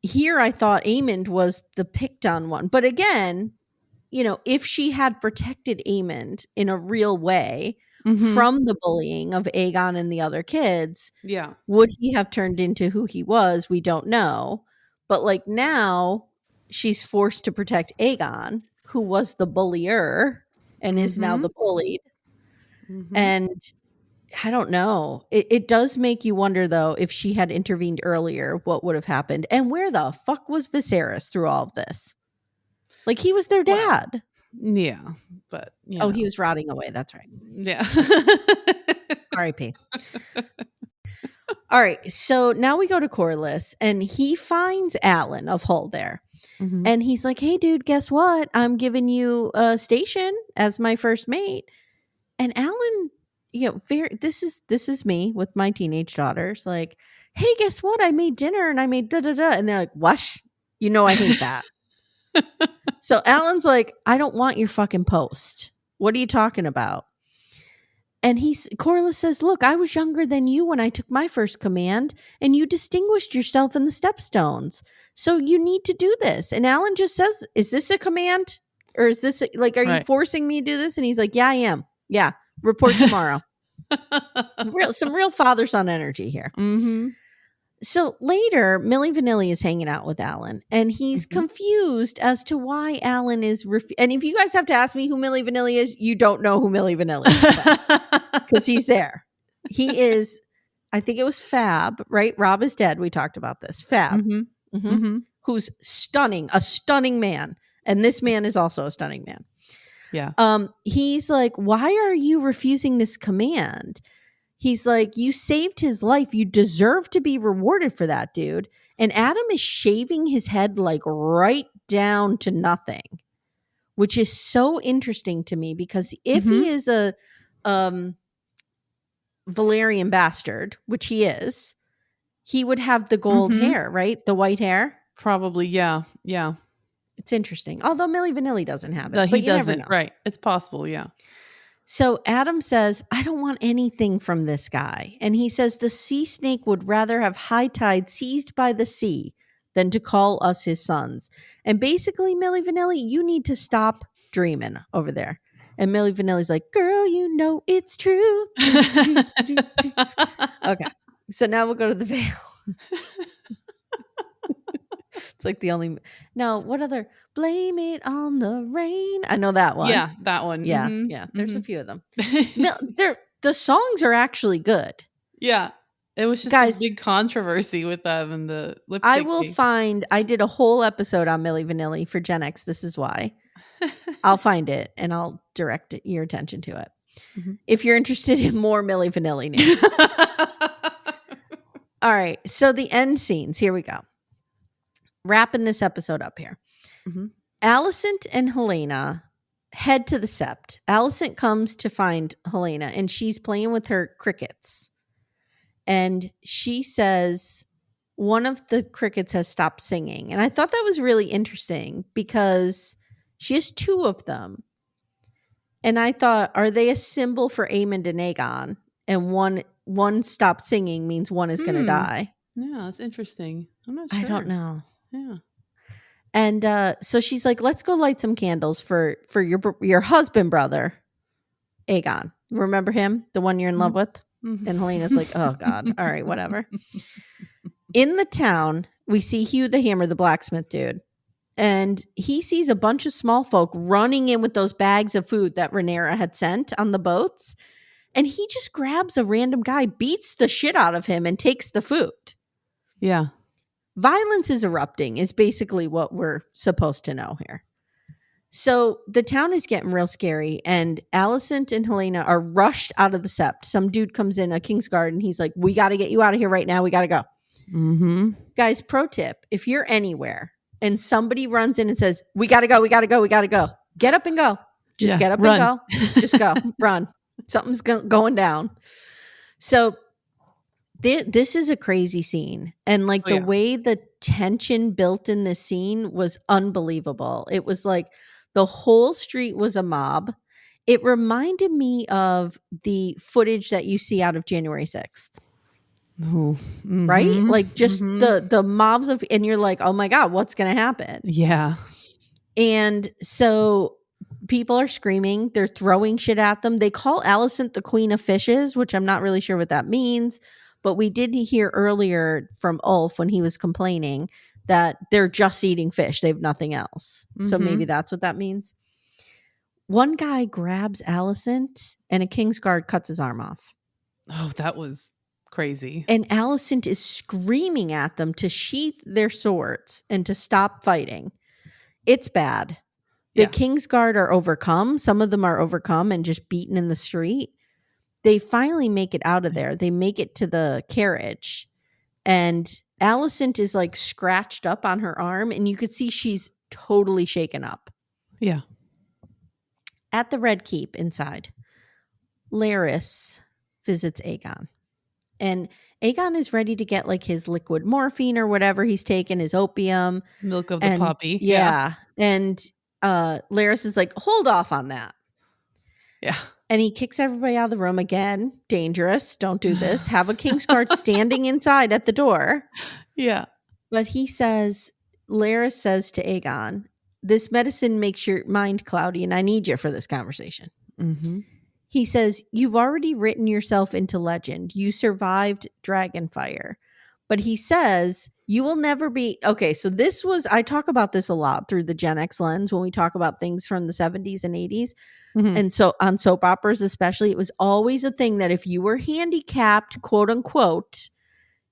here I thought Aemond was the picked on one. But again, if she had protected Aemond in a real way from the bullying of Aegon and the other kids, would he have turned into who he was? We don't know. But like now she's forced to protect Aegon, who was the bullier and is now the bullied. And I don't know. It does make you wonder, though, if she had intervened earlier, what would have happened? And where the fuck was Viserys through all of this? Like, he was their dad. Yeah, but he was rotting away. That's right. Yeah. R.I.P. All right, so now we go to Corlys, and he finds Alan of Hull there. And he's like, hey, dude, guess what? I'm giving you a station as my first mate. And Alan, this is me with my teenage daughters. Like, hey, guess what? I made dinner and I made da da da. And they're like, what? I hate that. So Alan's like, I don't want your fucking post. What are you talking about? And Corlys says, look, I was younger than you when I took my first command, and you distinguished yourself in the Stepstones. So you need to do this. And Alan just says, is this a command? Or is this like, are you forcing me to do this? And he's like, yeah, I am. Yeah. Report tomorrow. Some real father-son energy here. So later, Milli Vanilli is hanging out with Alan, and he's confused as to why Alan is. And if you guys have to ask me who Milli Vanilli is, you don't know who Milli Vanilli is because he's there. He is. I think it was Fab, right? Rob is dead. We talked about this. Fab, who's stunning, a stunning man, and this man is also a stunning man. Yeah. He's like, why are you refusing this command? He's like, you saved his life. You deserve to be rewarded for that, dude. And Adam is shaving his head like right down to nothing, which is so interesting to me because if he is a Valyrian bastard, which he is, he would have the gold hair, right? The white hair. Probably, yeah. Yeah. It's interesting. Although Milli Vanilli doesn't have it. No, but he doesn't. Right. It's possible, yeah. So Adam says, I don't want anything from this guy. And he says the sea snake would rather have high tide seized by the sea than to call us his sons. And basically, Milli Vanilli, you need to stop dreaming over there. And Milli Vanilli's like, girl, you know it's true. Okay. So now we'll go to the Vale. It's like the only. No, what other? Blame it on the rain. I know that one. Yeah, that one. Yeah, yeah. There's a few of them. The songs are actually good. Yeah, it was just a big controversy with them and the lip syncing. I did a whole episode on Milli Vanilli for Gen X. This is why. I'll find it and I'll direct your attention to it. If you're interested in more Milli Vanilli news. All right. So the end scenes. Here we go. Wrapping this episode up here. Alicent and Helena head to the sept. Alicent comes to find Helena, and she's playing with her crickets. And she says one of the crickets has stopped singing. And I thought that was really interesting because she has two of them. And I thought, are they a symbol for Aemond and Aegon? And one stopped singing means one is going to die. Yeah, that's interesting. I'm not sure. I don't know. Yeah. And so she's like, let's go light some candles for your husband, brother, Aegon. Remember him? The one you're in love with? And Helena's like, oh, God. All right, whatever. In the town, we see Hugh the Hammer, the blacksmith dude. And he sees a bunch of small folk running in with those bags of food that Rhaenyra had sent on the boats. And he just grabs a random guy, beats the shit out of him, and takes the food. Yeah. Violence is erupting is basically what we're supposed to know here. So the town is getting real scary, and Alicent and Helena are rushed out of the sept. Some dude comes in, a Kingsguard, and he's like, we got to get you out of here right now. We got to go. Guys, pro tip, if you're anywhere and somebody runs in and says, we got to go, we got to go, we got to go, get up and go. Just get up and go. Just go. Run. Something's going down. So this is a crazy scene. And like the way the tension built in this scene was unbelievable. It was like the whole street was a mob. It reminded me of the footage that you see out of January 6th. Right? Like just the mobs of, and you're like, oh my God, what's going to happen? Yeah. And so people are screaming. They're throwing shit at them. They call Alicent the Queen of Fishes, which I'm not really sure what that means. But we did hear earlier from Ulf when he was complaining that they're just eating fish. They have nothing else. So maybe that's what that means. One guy grabs Alicent and a Kingsguard cuts his arm off. Oh, that was crazy. And Alicent is screaming at them to sheath their swords and to stop fighting. It's bad. The Kingsguard are overcome. Some of them are overcome and just beaten in the street. They finally make it out of there. They make it to the carriage. And Alicent is like scratched up on her arm. And you could see she's totally shaken up. Yeah. At the Red Keep inside, Larys visits Aegon. And Aegon is ready to get like his liquid morphine or whatever he's taken, his opium. Milk of the poppy. Yeah. And Larys is like, hold off on that. Yeah. And he kicks everybody out of the room again. Dangerous. Don't do this. Have a Kingsguard standing inside at the door. Yeah. But he says, Larys says to Aegon, this medicine makes your mind cloudy and I need you for this conversation. He says, you've already written yourself into legend. You survived Dragonfire. But he says, you will never be... Okay, so this was... I talk about this a lot through the Gen X lens when we talk about things from the 70s and 80s. And so on soap operas especially, it was always a thing that if you were handicapped, quote unquote,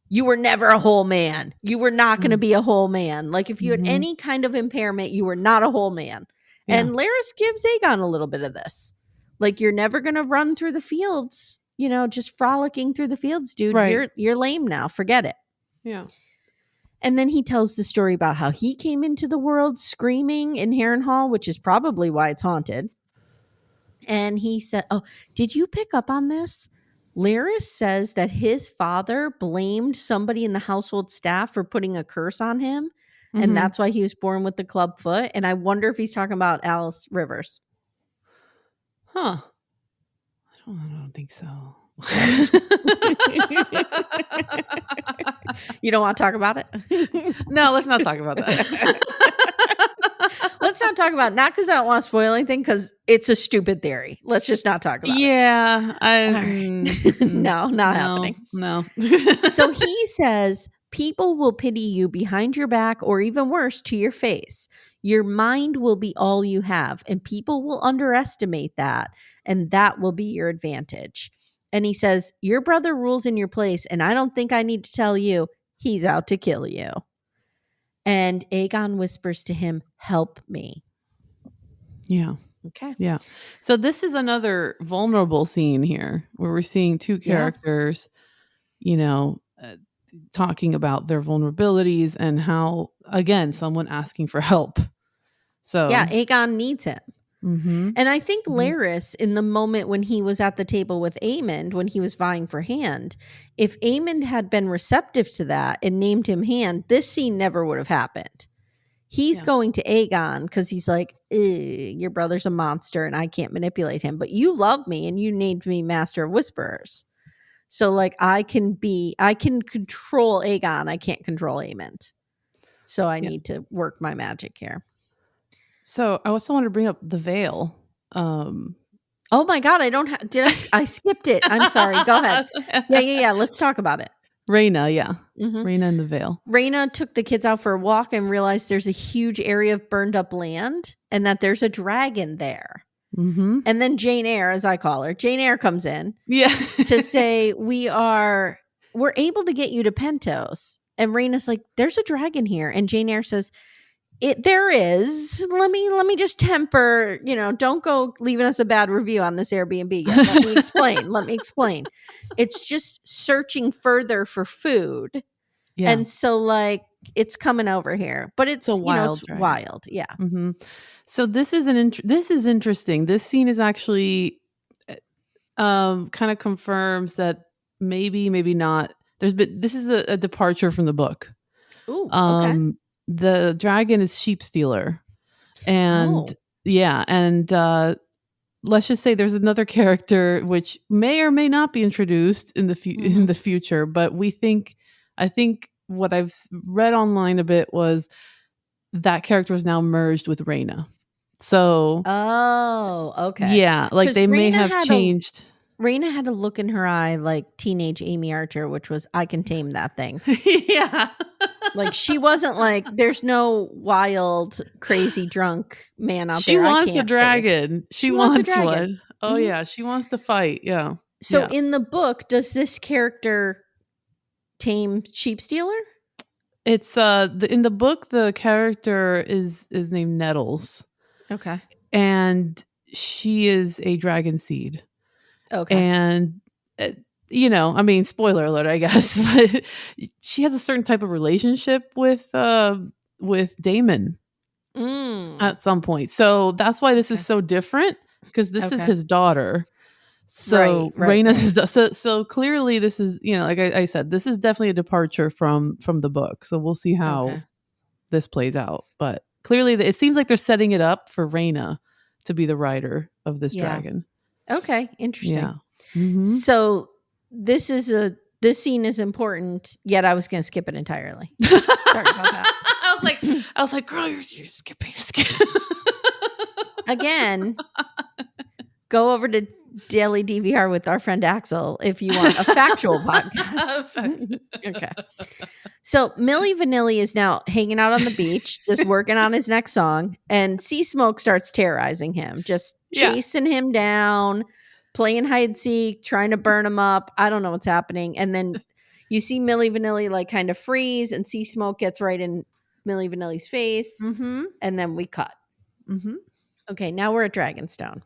you were never a whole man. You were not going to be a whole man. Like if you had any kind of impairment, you were not a whole man. Yeah. And Larys gives Aegon a little bit of this. Like you're never going to run through the fields, you know, just frolicking through the fields, dude. Right. You're lame now. Forget it. Yeah. And then he tells the story about how he came into the world screaming in Harrenhall, which is probably why it's haunted. And he said, oh, did you pick up on this? Larys says that his father blamed somebody in the household staff for putting a curse on him. And that's why he was born with the club foot. And I wonder if he's talking about Alice Rivers. Huh. I don't think so. You don't want to talk about it? No, let's not talk about that. Let's not talk about it. Not because I don't want to spoil anything, because it's a stupid theory. Let's just not talk about it. Yeah. No, not happening. No. So he says, people will pity you behind your back or even worse, to your face. Your mind will be all you have, and people will underestimate that, and that will be your advantage. And he says, your brother rules in your place, and I don't think I need to tell you, he's out to kill you. And Aegon whispers to him, help me. Yeah. Okay. Yeah. So this is another vulnerable scene here where we're seeing two characters, you know, talking about their vulnerabilities and how, again, someone asking for help. So yeah, Aegon needs him. Mm-hmm. And I think Larys, in the moment when he was at the table with Aemond, when he was vying for Hand, if Aemond had been receptive to that and named him Hand, this scene never would have happened. He's going to Aegon because he's like, your brother's a monster and I can't manipulate him. But you love me and you named me Master of Whisperers. So like I can control Aegon. I can't control Aemond. So I need to work my magic here. So I also want to bring up the veil. Oh my God, I skipped it. I'm sorry. Go ahead. Yeah. Let's talk about it. Rhaenyra, yeah. Mm-hmm. Rhaenyra and the veil. Rhaenyra took the kids out for a walk and realized there's a huge area of burned up land and that there's a dragon there. Mm-hmm. And then Jane Eyre, as I call her, Jane Eyre comes in to say, we're able to get you to Pentos. And Rhaenyra's like, there's a dragon here. And Jane Eyre says, there is. Let me just temper, don't go leaving us a bad review on this Airbnb yet. Let me explain. It's just searching further for food. Yeah. And so like it's coming over here, but it's wild. Yeah. Mm-hmm. So this is this is interesting. This scene is actually kind of confirms that maybe not. This is a departure from the book. Ooh, okay. The dragon is sheep stealer, and let's just say there's another character which may or may not be introduced in the in the future, but I think what I've read online a bit was that character is now merged with Rhaenyra. So, okay, yeah, like they may have changed. Rhaenyra had a look in her eye like teenage Amy Archer, which was, I can tame that thing. Yeah. Like she wasn't like, there's no wild, crazy, drunk man out there. She wants a dragon. She wants one. Oh yeah. She wants to fight. Yeah. So in the book, does this character tame sheep stealer? It's in the book, the character is named Nettles. Okay. And she is a dragon seed. Okay. And, I mean, spoiler alert, I guess, but she has a certain type of relationship with Daemon at some point. So that's why this is so different, because this is his daughter. So Rhaenyra's so clearly this is, like I said, this is definitely a departure from the book. So we'll see how this plays out. But clearly it seems like they're setting it up for Rhaenyra to be the rider of this dragon. Okay, interesting. Yeah. Mm-hmm. So this scene is important, yet I was going to skip it entirely. Sorry about that. I was like, girl, you're skipping. Again, go over to Daily DVR with our friend Axel if you want a factual podcast. Okay. So Milli Vanilli is now hanging out on the beach, just working on his next song, and Seasmoke starts terrorizing him, just chasing him down, playing hide and seek, trying to burn him up. I don't know what's happening. And then you see Milli Vanilli like kind of freeze, and Seasmoke gets right in Milli Vanilli's face, and then we cut. Okay, now we're at Dragonstone.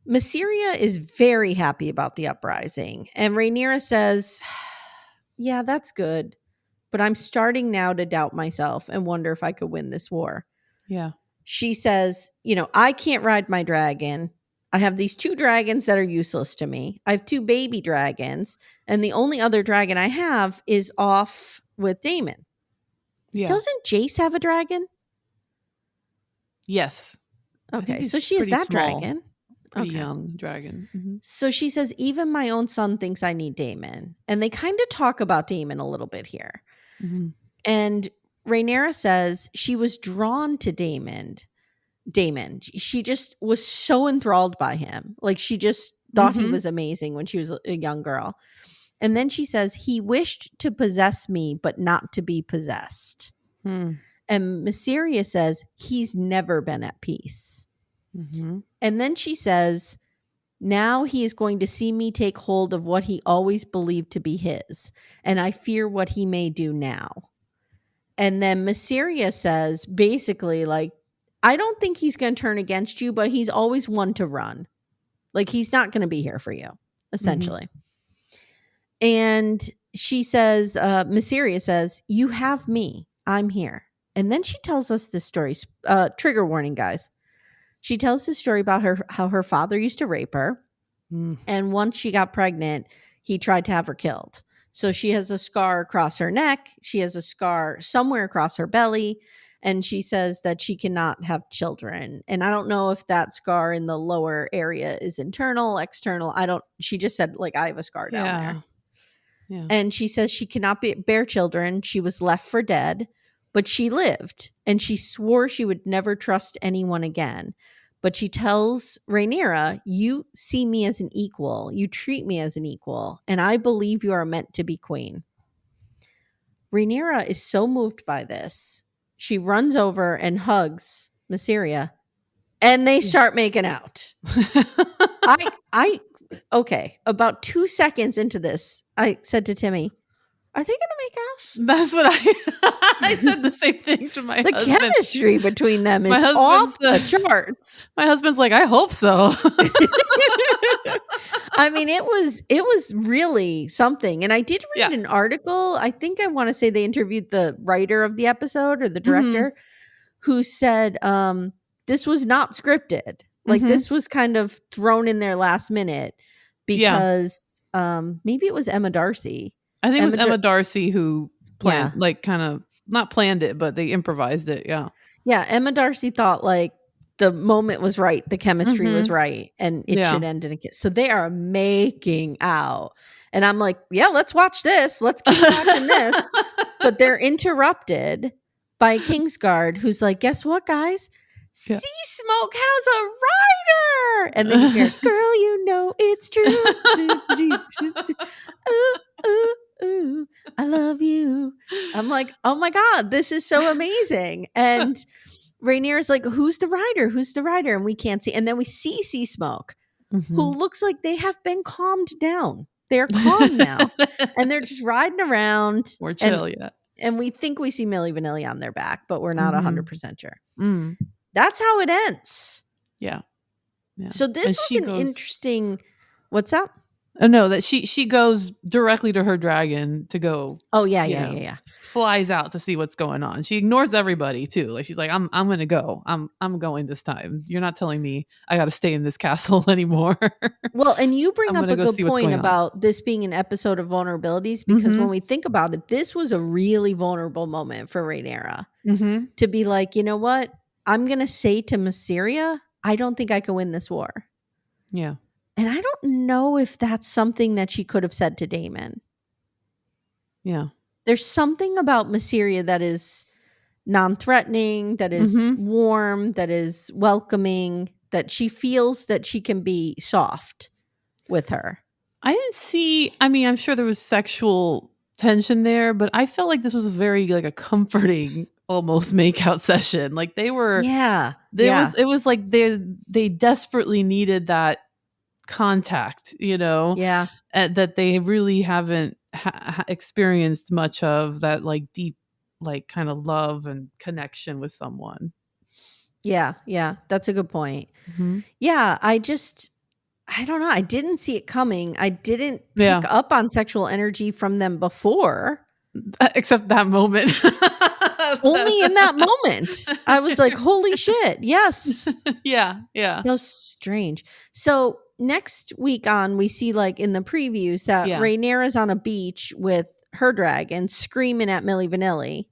Mysaria is very happy about the uprising, and Rhaenyra says, yeah, that's good, but I'm starting now to doubt myself and wonder if I could win this war. Yeah. She says, I can't ride my dragon. I have these 2 dragons that are useless to me. I have 2 baby dragons, and the only other dragon I have is off with Daemon. Yeah. Doesn't Jace have a dragon? Yes. Okay, so she is that small. Dragon. Pretty young dragon. Mm-hmm. So she says, even my own son thinks I need Daemon. And they kind of talk about Daemon a little bit here. Mm-hmm. And Rhaenyra says she was drawn to Daemon. She just was so enthralled by him. Like she just thought he was amazing when she was a young girl. And then she says, he wished to possess me, but not to be possessed. And Mysaria says, he's never been at peace. And then she says, now he is going to see me take hold of what he always believed to be his, and I fear what he may do now. And then Mysaria says, basically, like, I don't think he's going to turn against you, but he's always one to run. Like, he's not going to be here for you, essentially. And she says, Mysaria says, you have me. I'm here. And then she tells us this story. Trigger warning, guys. She tells this story about how her father used to rape her. And once she got pregnant, he tried to have her killed. So she has a scar across her neck. She has a scar somewhere across her belly. And she says that she cannot have children. And I don't know if that scar in the lower area is internal, external. She just said, like, I have a scar down there. Yeah. And she says she cannot bear children. She was left for dead, but she lived. And she swore she would never trust anyone again. But she tells Rhaenyra, you see me as an equal. You treat me as an equal. And I believe you are meant to be queen. Rhaenyra is so moved by this. She runs over and hugs Mysaria. And they start making out. Okay, about 2 seconds into this, I said to Timmy, are they going to make out? That's what I said the same thing to my husband. The chemistry between them is off the charts. My husband's like, I hope so. I mean, it was really something. And I did read an article. I think I want to say they interviewed the writer of the episode or the director who said this was not scripted. Like this was kind of thrown in there last minute because maybe it was Emma Darcy. I think it was Emma Darcy who planned, like, kind of not planned it, but they improvised it. Yeah. Yeah. Emma Darcy thought like the moment was right. The chemistry was right. And it should end in a kiss. So they are making out. And I'm like, yeah, let's watch this. Let's keep watching this. But they're interrupted by Kingsguard, who's like, guess what, guys? Seasmoke has a rider. And then you hear, girl, you know it's true. Ooh, I love you. I'm like, oh my God, this is so amazing. And Rhaenyra's like, who's the rider? Who's the rider? And we can't see. And then we see Seasmoke, who looks like they have been calmed down. They're calm now. And they're just riding around. More chill, And we think we see Milli Vanilli on their back, but we're not 100% sure. That's how it ends. Yeah. So this was an interesting. What's up? Oh no, that she goes directly to her dragon to go. Oh yeah. Flies out to see what's going on. She ignores everybody too. Like she's like, I'm gonna go. I'm going this time. You're not telling me I got to stay in this castle anymore. Well, and you bring up a good point about this being an episode of vulnerabilities, because when we think about it, this was a really vulnerable moment for Rhaenyra to be like, you know what? I'm gonna say to Mysaria, I don't think I can win this war. Yeah. And I don't know if that's something that she could have said to Daemon. Yeah. There's something about Mysaria that is non-threatening, that is warm, that is welcoming, that she feels that she can be soft with her. I didn't see, I mean, I'm sure there was sexual tension there, but I felt like this was very like a comforting almost makeout session. Like they were, it was like they desperately needed that contact, you know, that they really haven't experienced much of, that like deep, like kind of love and connection with someone. Yeah, that's a good point. Yeah, I don't know. I didn't see it coming. I didn't pick up on sexual energy from them before, except that moment. Only in that moment, I was like, "Holy shit!" Yes, yeah. So strange. So next week on, we see like in the previews that Rhaenyra's on a beach with her dragon screaming at Milli Vanilli.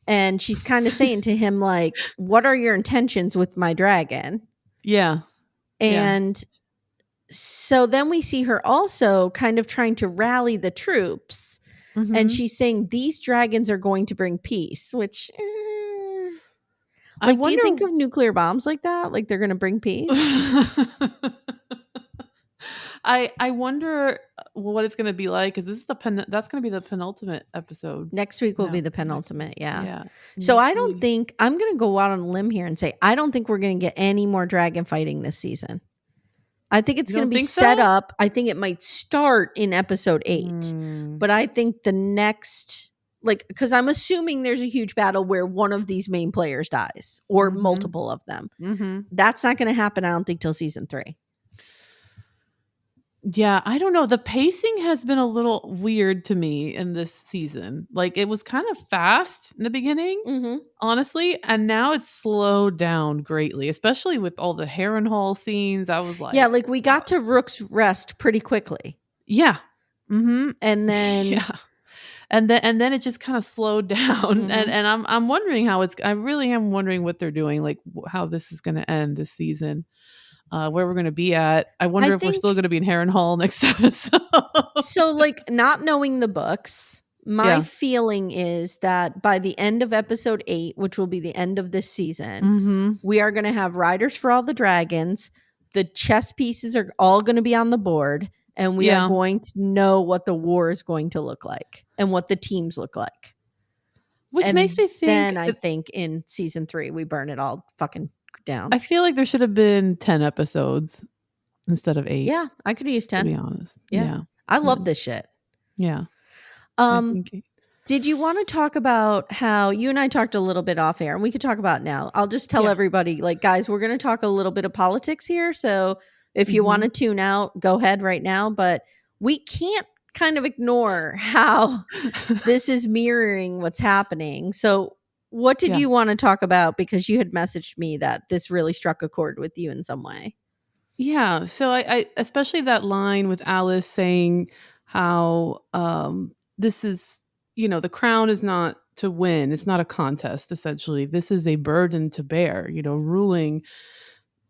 And she's kind of saying to him, like, what are your intentions with my dragon? Yeah. And so then we see her also kind of trying to rally the troops. And she's saying these dragons are going to bring peace, which like, do you think of nuclear bombs like that? Like they're going to bring peace? I wonder what it's going to be like, because this is that's going to be the penultimate episode. Next week will be the penultimate. Yeah. So I don't think, I'm going to go out on a limb here and say, I don't think we're going to get any more dragon fighting this season. I think it's going to be set up. I think it might start in episode 8, but I think the next, like, because I'm assuming there's a huge battle where one of these main players dies or multiple of them. That's not going to happen, I don't think, till season 3. Yeah, I don't know. The pacing has been a little weird to me in this season. Like it was kind of fast in the beginning, honestly, and now it's slowed down greatly, especially with all the Harrenhall scenes. I was like, yeah, like we got to Rook's Rest pretty quickly. Yeah. Mm-hmm. And then yeah. And then it just kind of slowed down. And I'm wondering how I really am wondering what they're doing, like how this is going to end this season. Where we're going to be at. I wonder if we're still going to be in Harrenhall next episode. So, like, not knowing the books, my feeling is that by the end of episode 8, which will be the end of this season, we are going to have riders for all the dragons. The chess pieces are all going to be on the board, and we are going to know what the war is going to look like and what the teams look like. Which makes me think. Then I think in season 3, we burn it all fucking down. I feel like there should have been 10 episodes instead of 8. Yeah, I could have used 10. To be honest. Yeah. I love this shit. Yeah. Did you want to talk about how you and I talked a little bit off air, and we could talk about it now? I'll just tell everybody, like, guys, we're going to talk a little bit of politics here. So if you want to tune out, go ahead right now. But we can't kind of ignore how this is mirroring what's happening. So what did you want to talk about? Because you had messaged me that this really struck a chord with you in some way. Yeah. So I especially that line with Alice saying how this is, the crown is not to win. It's not a contest, essentially. This is a burden to bear, ruling.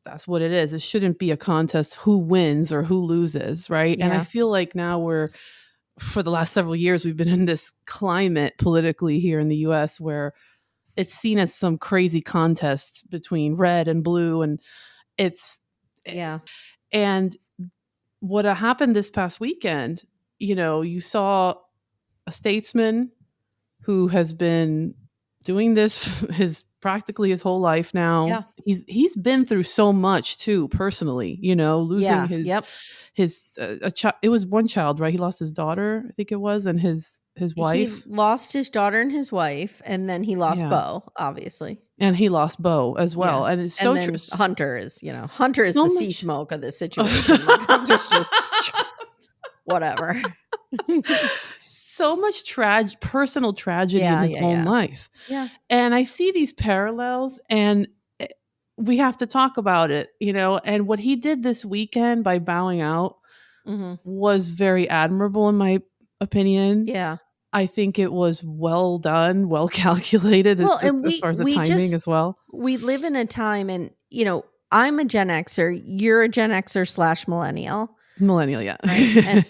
That's what it is. It shouldn't be a contest who wins or who loses, right? Yeah. And I feel like now for the last several years, we've been in this climate politically here in the US where it's seen as some crazy contest between red and blue. And and what happened this past weekend, you saw a statesman who has been doing this practically his whole life now. Yeah. He's been through so much too, personally, losing it was one child, right? He lost his daughter, I think it was, and his wife. He lost his daughter and his wife, and then he lost Bo, obviously. And he lost Bo as well. Yeah. And it's so true. Hunter is, Hunter is the Seasmoke of this situation. Hunter's just whatever. So much personal tragedy in his own life. Yeah. And I see these parallels, and we have to talk about it, and what he did this weekend by bowing out was very admirable in my opinion. Yeah. I think it was well done, well calculated as far as the timing as well. We live in a time, and, I'm a Gen Xer. You're a Gen Xer / millennial. Millennial, yeah. Right? And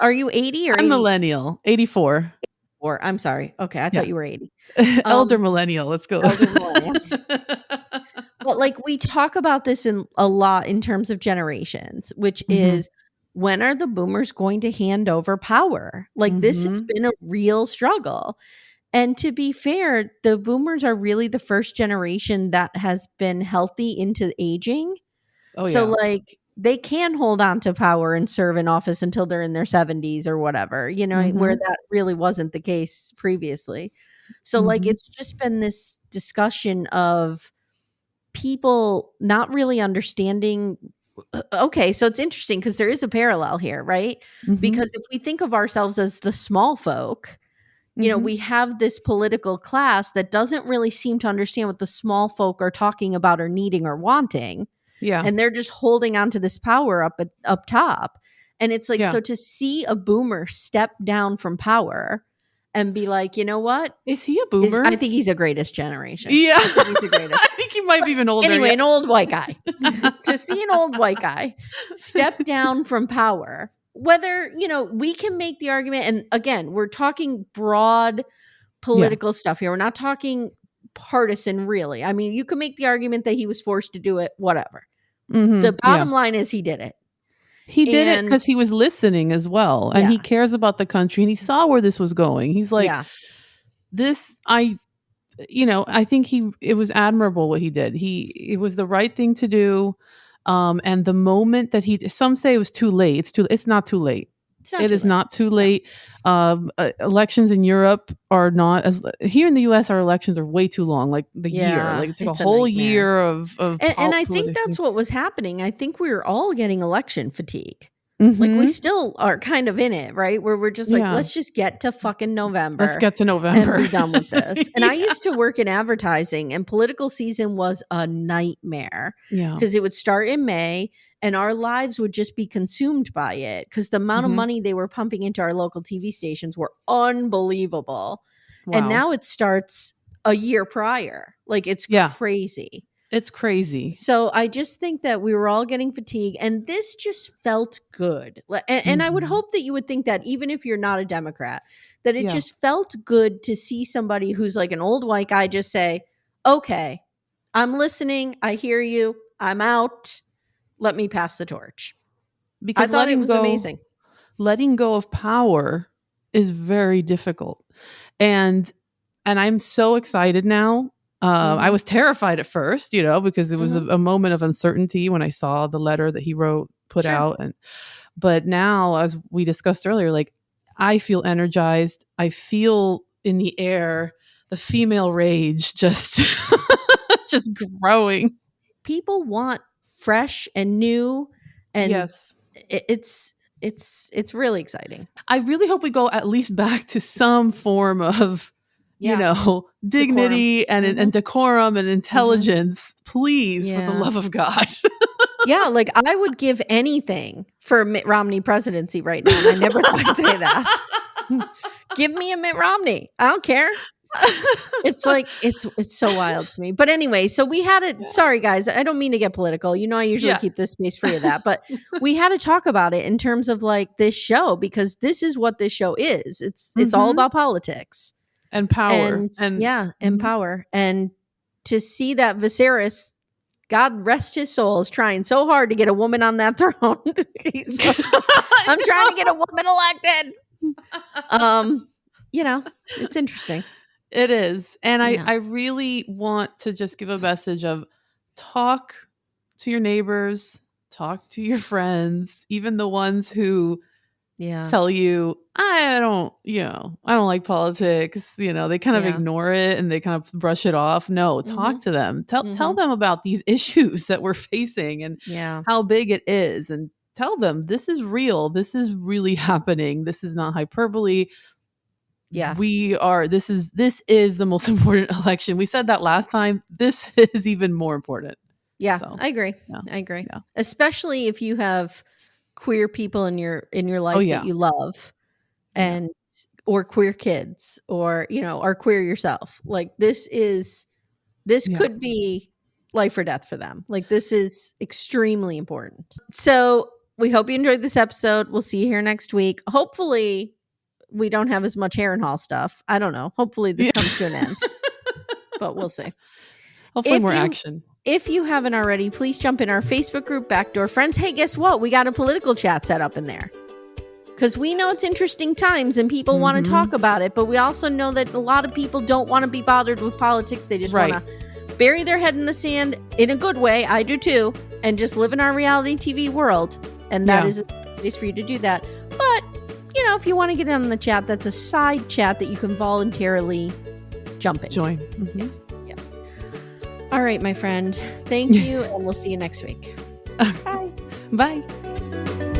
are you 80 or 80? I'm millennial, 84. Or I'm sorry. Okay, I thought you were 80. Elder millennial. Let's go. Elder millennial. But like we talk about this a lot in terms of generations, which is when are the boomers going to hand over power? Like this has been a real struggle. And to be fair, the boomers are really the first generation that has been healthy into aging. Oh, so like they can hold on to power and serve in office until they're in their 70s or whatever, where that really wasn't the case previously. So like it's just been this discussion of people not really understanding. Okay, so it's interesting because there is a parallel here, right? Because if we think of ourselves as the small folk, we have this political class that doesn't really seem to understand what the small folk are talking about or needing or wanting. Yeah. And they're just holding on to this power up top. And it's like, so to see a boomer step down from power and be like, you know what? Is he a boomer? I think he's the greatest generation. Yeah. I think he's the greatest. I think he might be even older. Anyway, an old white guy. To see an old white guy step down from power, whether, we can make the argument. And again, we're talking broad political stuff here. We're not talking partisan, really. I mean, you can make the argument that he was forced to do it, whatever. The bottom line is he did it. He did it because he was listening as well. And he cares about the country, and he saw where this was going. He's like, I think it was admirable what he did. It was the right thing to do. And the moment that some say it was too late. It's not too late. It is not too late. Elections in Europe are not here in the US. Our elections are way too long. Like the year, like it's a whole year of and I think that's what was happening. I think we were all getting election fatigue. Like we still are kind of in it, right? Where we're just like, let's just get to fucking November. Let's get to November and be done with this. And I used to work in advertising, and political season was a nightmare. Because it would start in May and our lives would just be consumed by it. Because the amount of money they were pumping into our local TV stations were unbelievable. Wow. And now it starts a year prior. Like it's crazy. It's crazy. So I just think that we were all getting fatigued, and this just felt good. And I would hope that you would think that even if you're not a Democrat, that it just felt good to see somebody who's like an old white guy just say, okay, I'm listening. I hear you. I'm out. Let me pass the torch. Because I thought it was amazing. Letting go of power is very difficult. And I'm so excited now. I was terrified at first, because it was a moment of uncertainty when I saw the letter that he put out. But now, as we discussed earlier, like I feel energized. I feel in the air, the female rage just growing. People want fresh and new, and it's really exciting. I really hope we go at least back to some form of dignity decorum. And decorum and intelligence, please, for the love of God. Like I would give anything for Mitt Romney presidency right now. And I never thought I'd say that. Give me a Mitt Romney. I don't care. It's like, it's so wild to me. But anyway, so we had it. Sorry, guys. I don't mean to get political. I usually keep this space free of that. But we had to talk about it in terms of like this show, because this is what this show is. It's all about politics. And power. And power. And to see that Viserys, God rest his soul, is trying so hard to get a woman on that throne. I'm trying to get a woman elected. It's interesting. It is. And I really want to just give a message of talk to your neighbors, talk to your friends, even the ones who tell you, I don't like politics. They kind of ignore it and they kind of brush it off. No, talk to them. Tell them about these issues that we're facing and how big it is, and tell them this is real. This is really happening. This is not hyperbole. This is the most important election. We said that last time. This is even more important. So, I agree. I agree. Yeah. Especially if you have queer people in your life that you love, and or queer kids, or are queer yourself. Like this could be life or death for them. Like this is extremely important. So we hope you enjoyed this episode. We'll see you here next week. Hopefully we don't have as much Harrenhall stuff. I don't know. Hopefully this comes to an end, but we'll see. Hopefully more action. If you haven't already, please jump in our Facebook group, Backdoor Friends. Hey, guess what? We got a political chat set up in there. Because we know it's interesting times and people want to talk about it. But we also know that a lot of people don't want to be bothered with politics. They just want to bury their head in the sand in a good way. I do too. And just live in our reality TV world. And that is a place for you to do that. But, if you want to get in on the chat, that's a side chat that you can voluntarily jump in. Join. Yes. All right, my friend. Thank you, and we'll see you next week. Bye. Bye.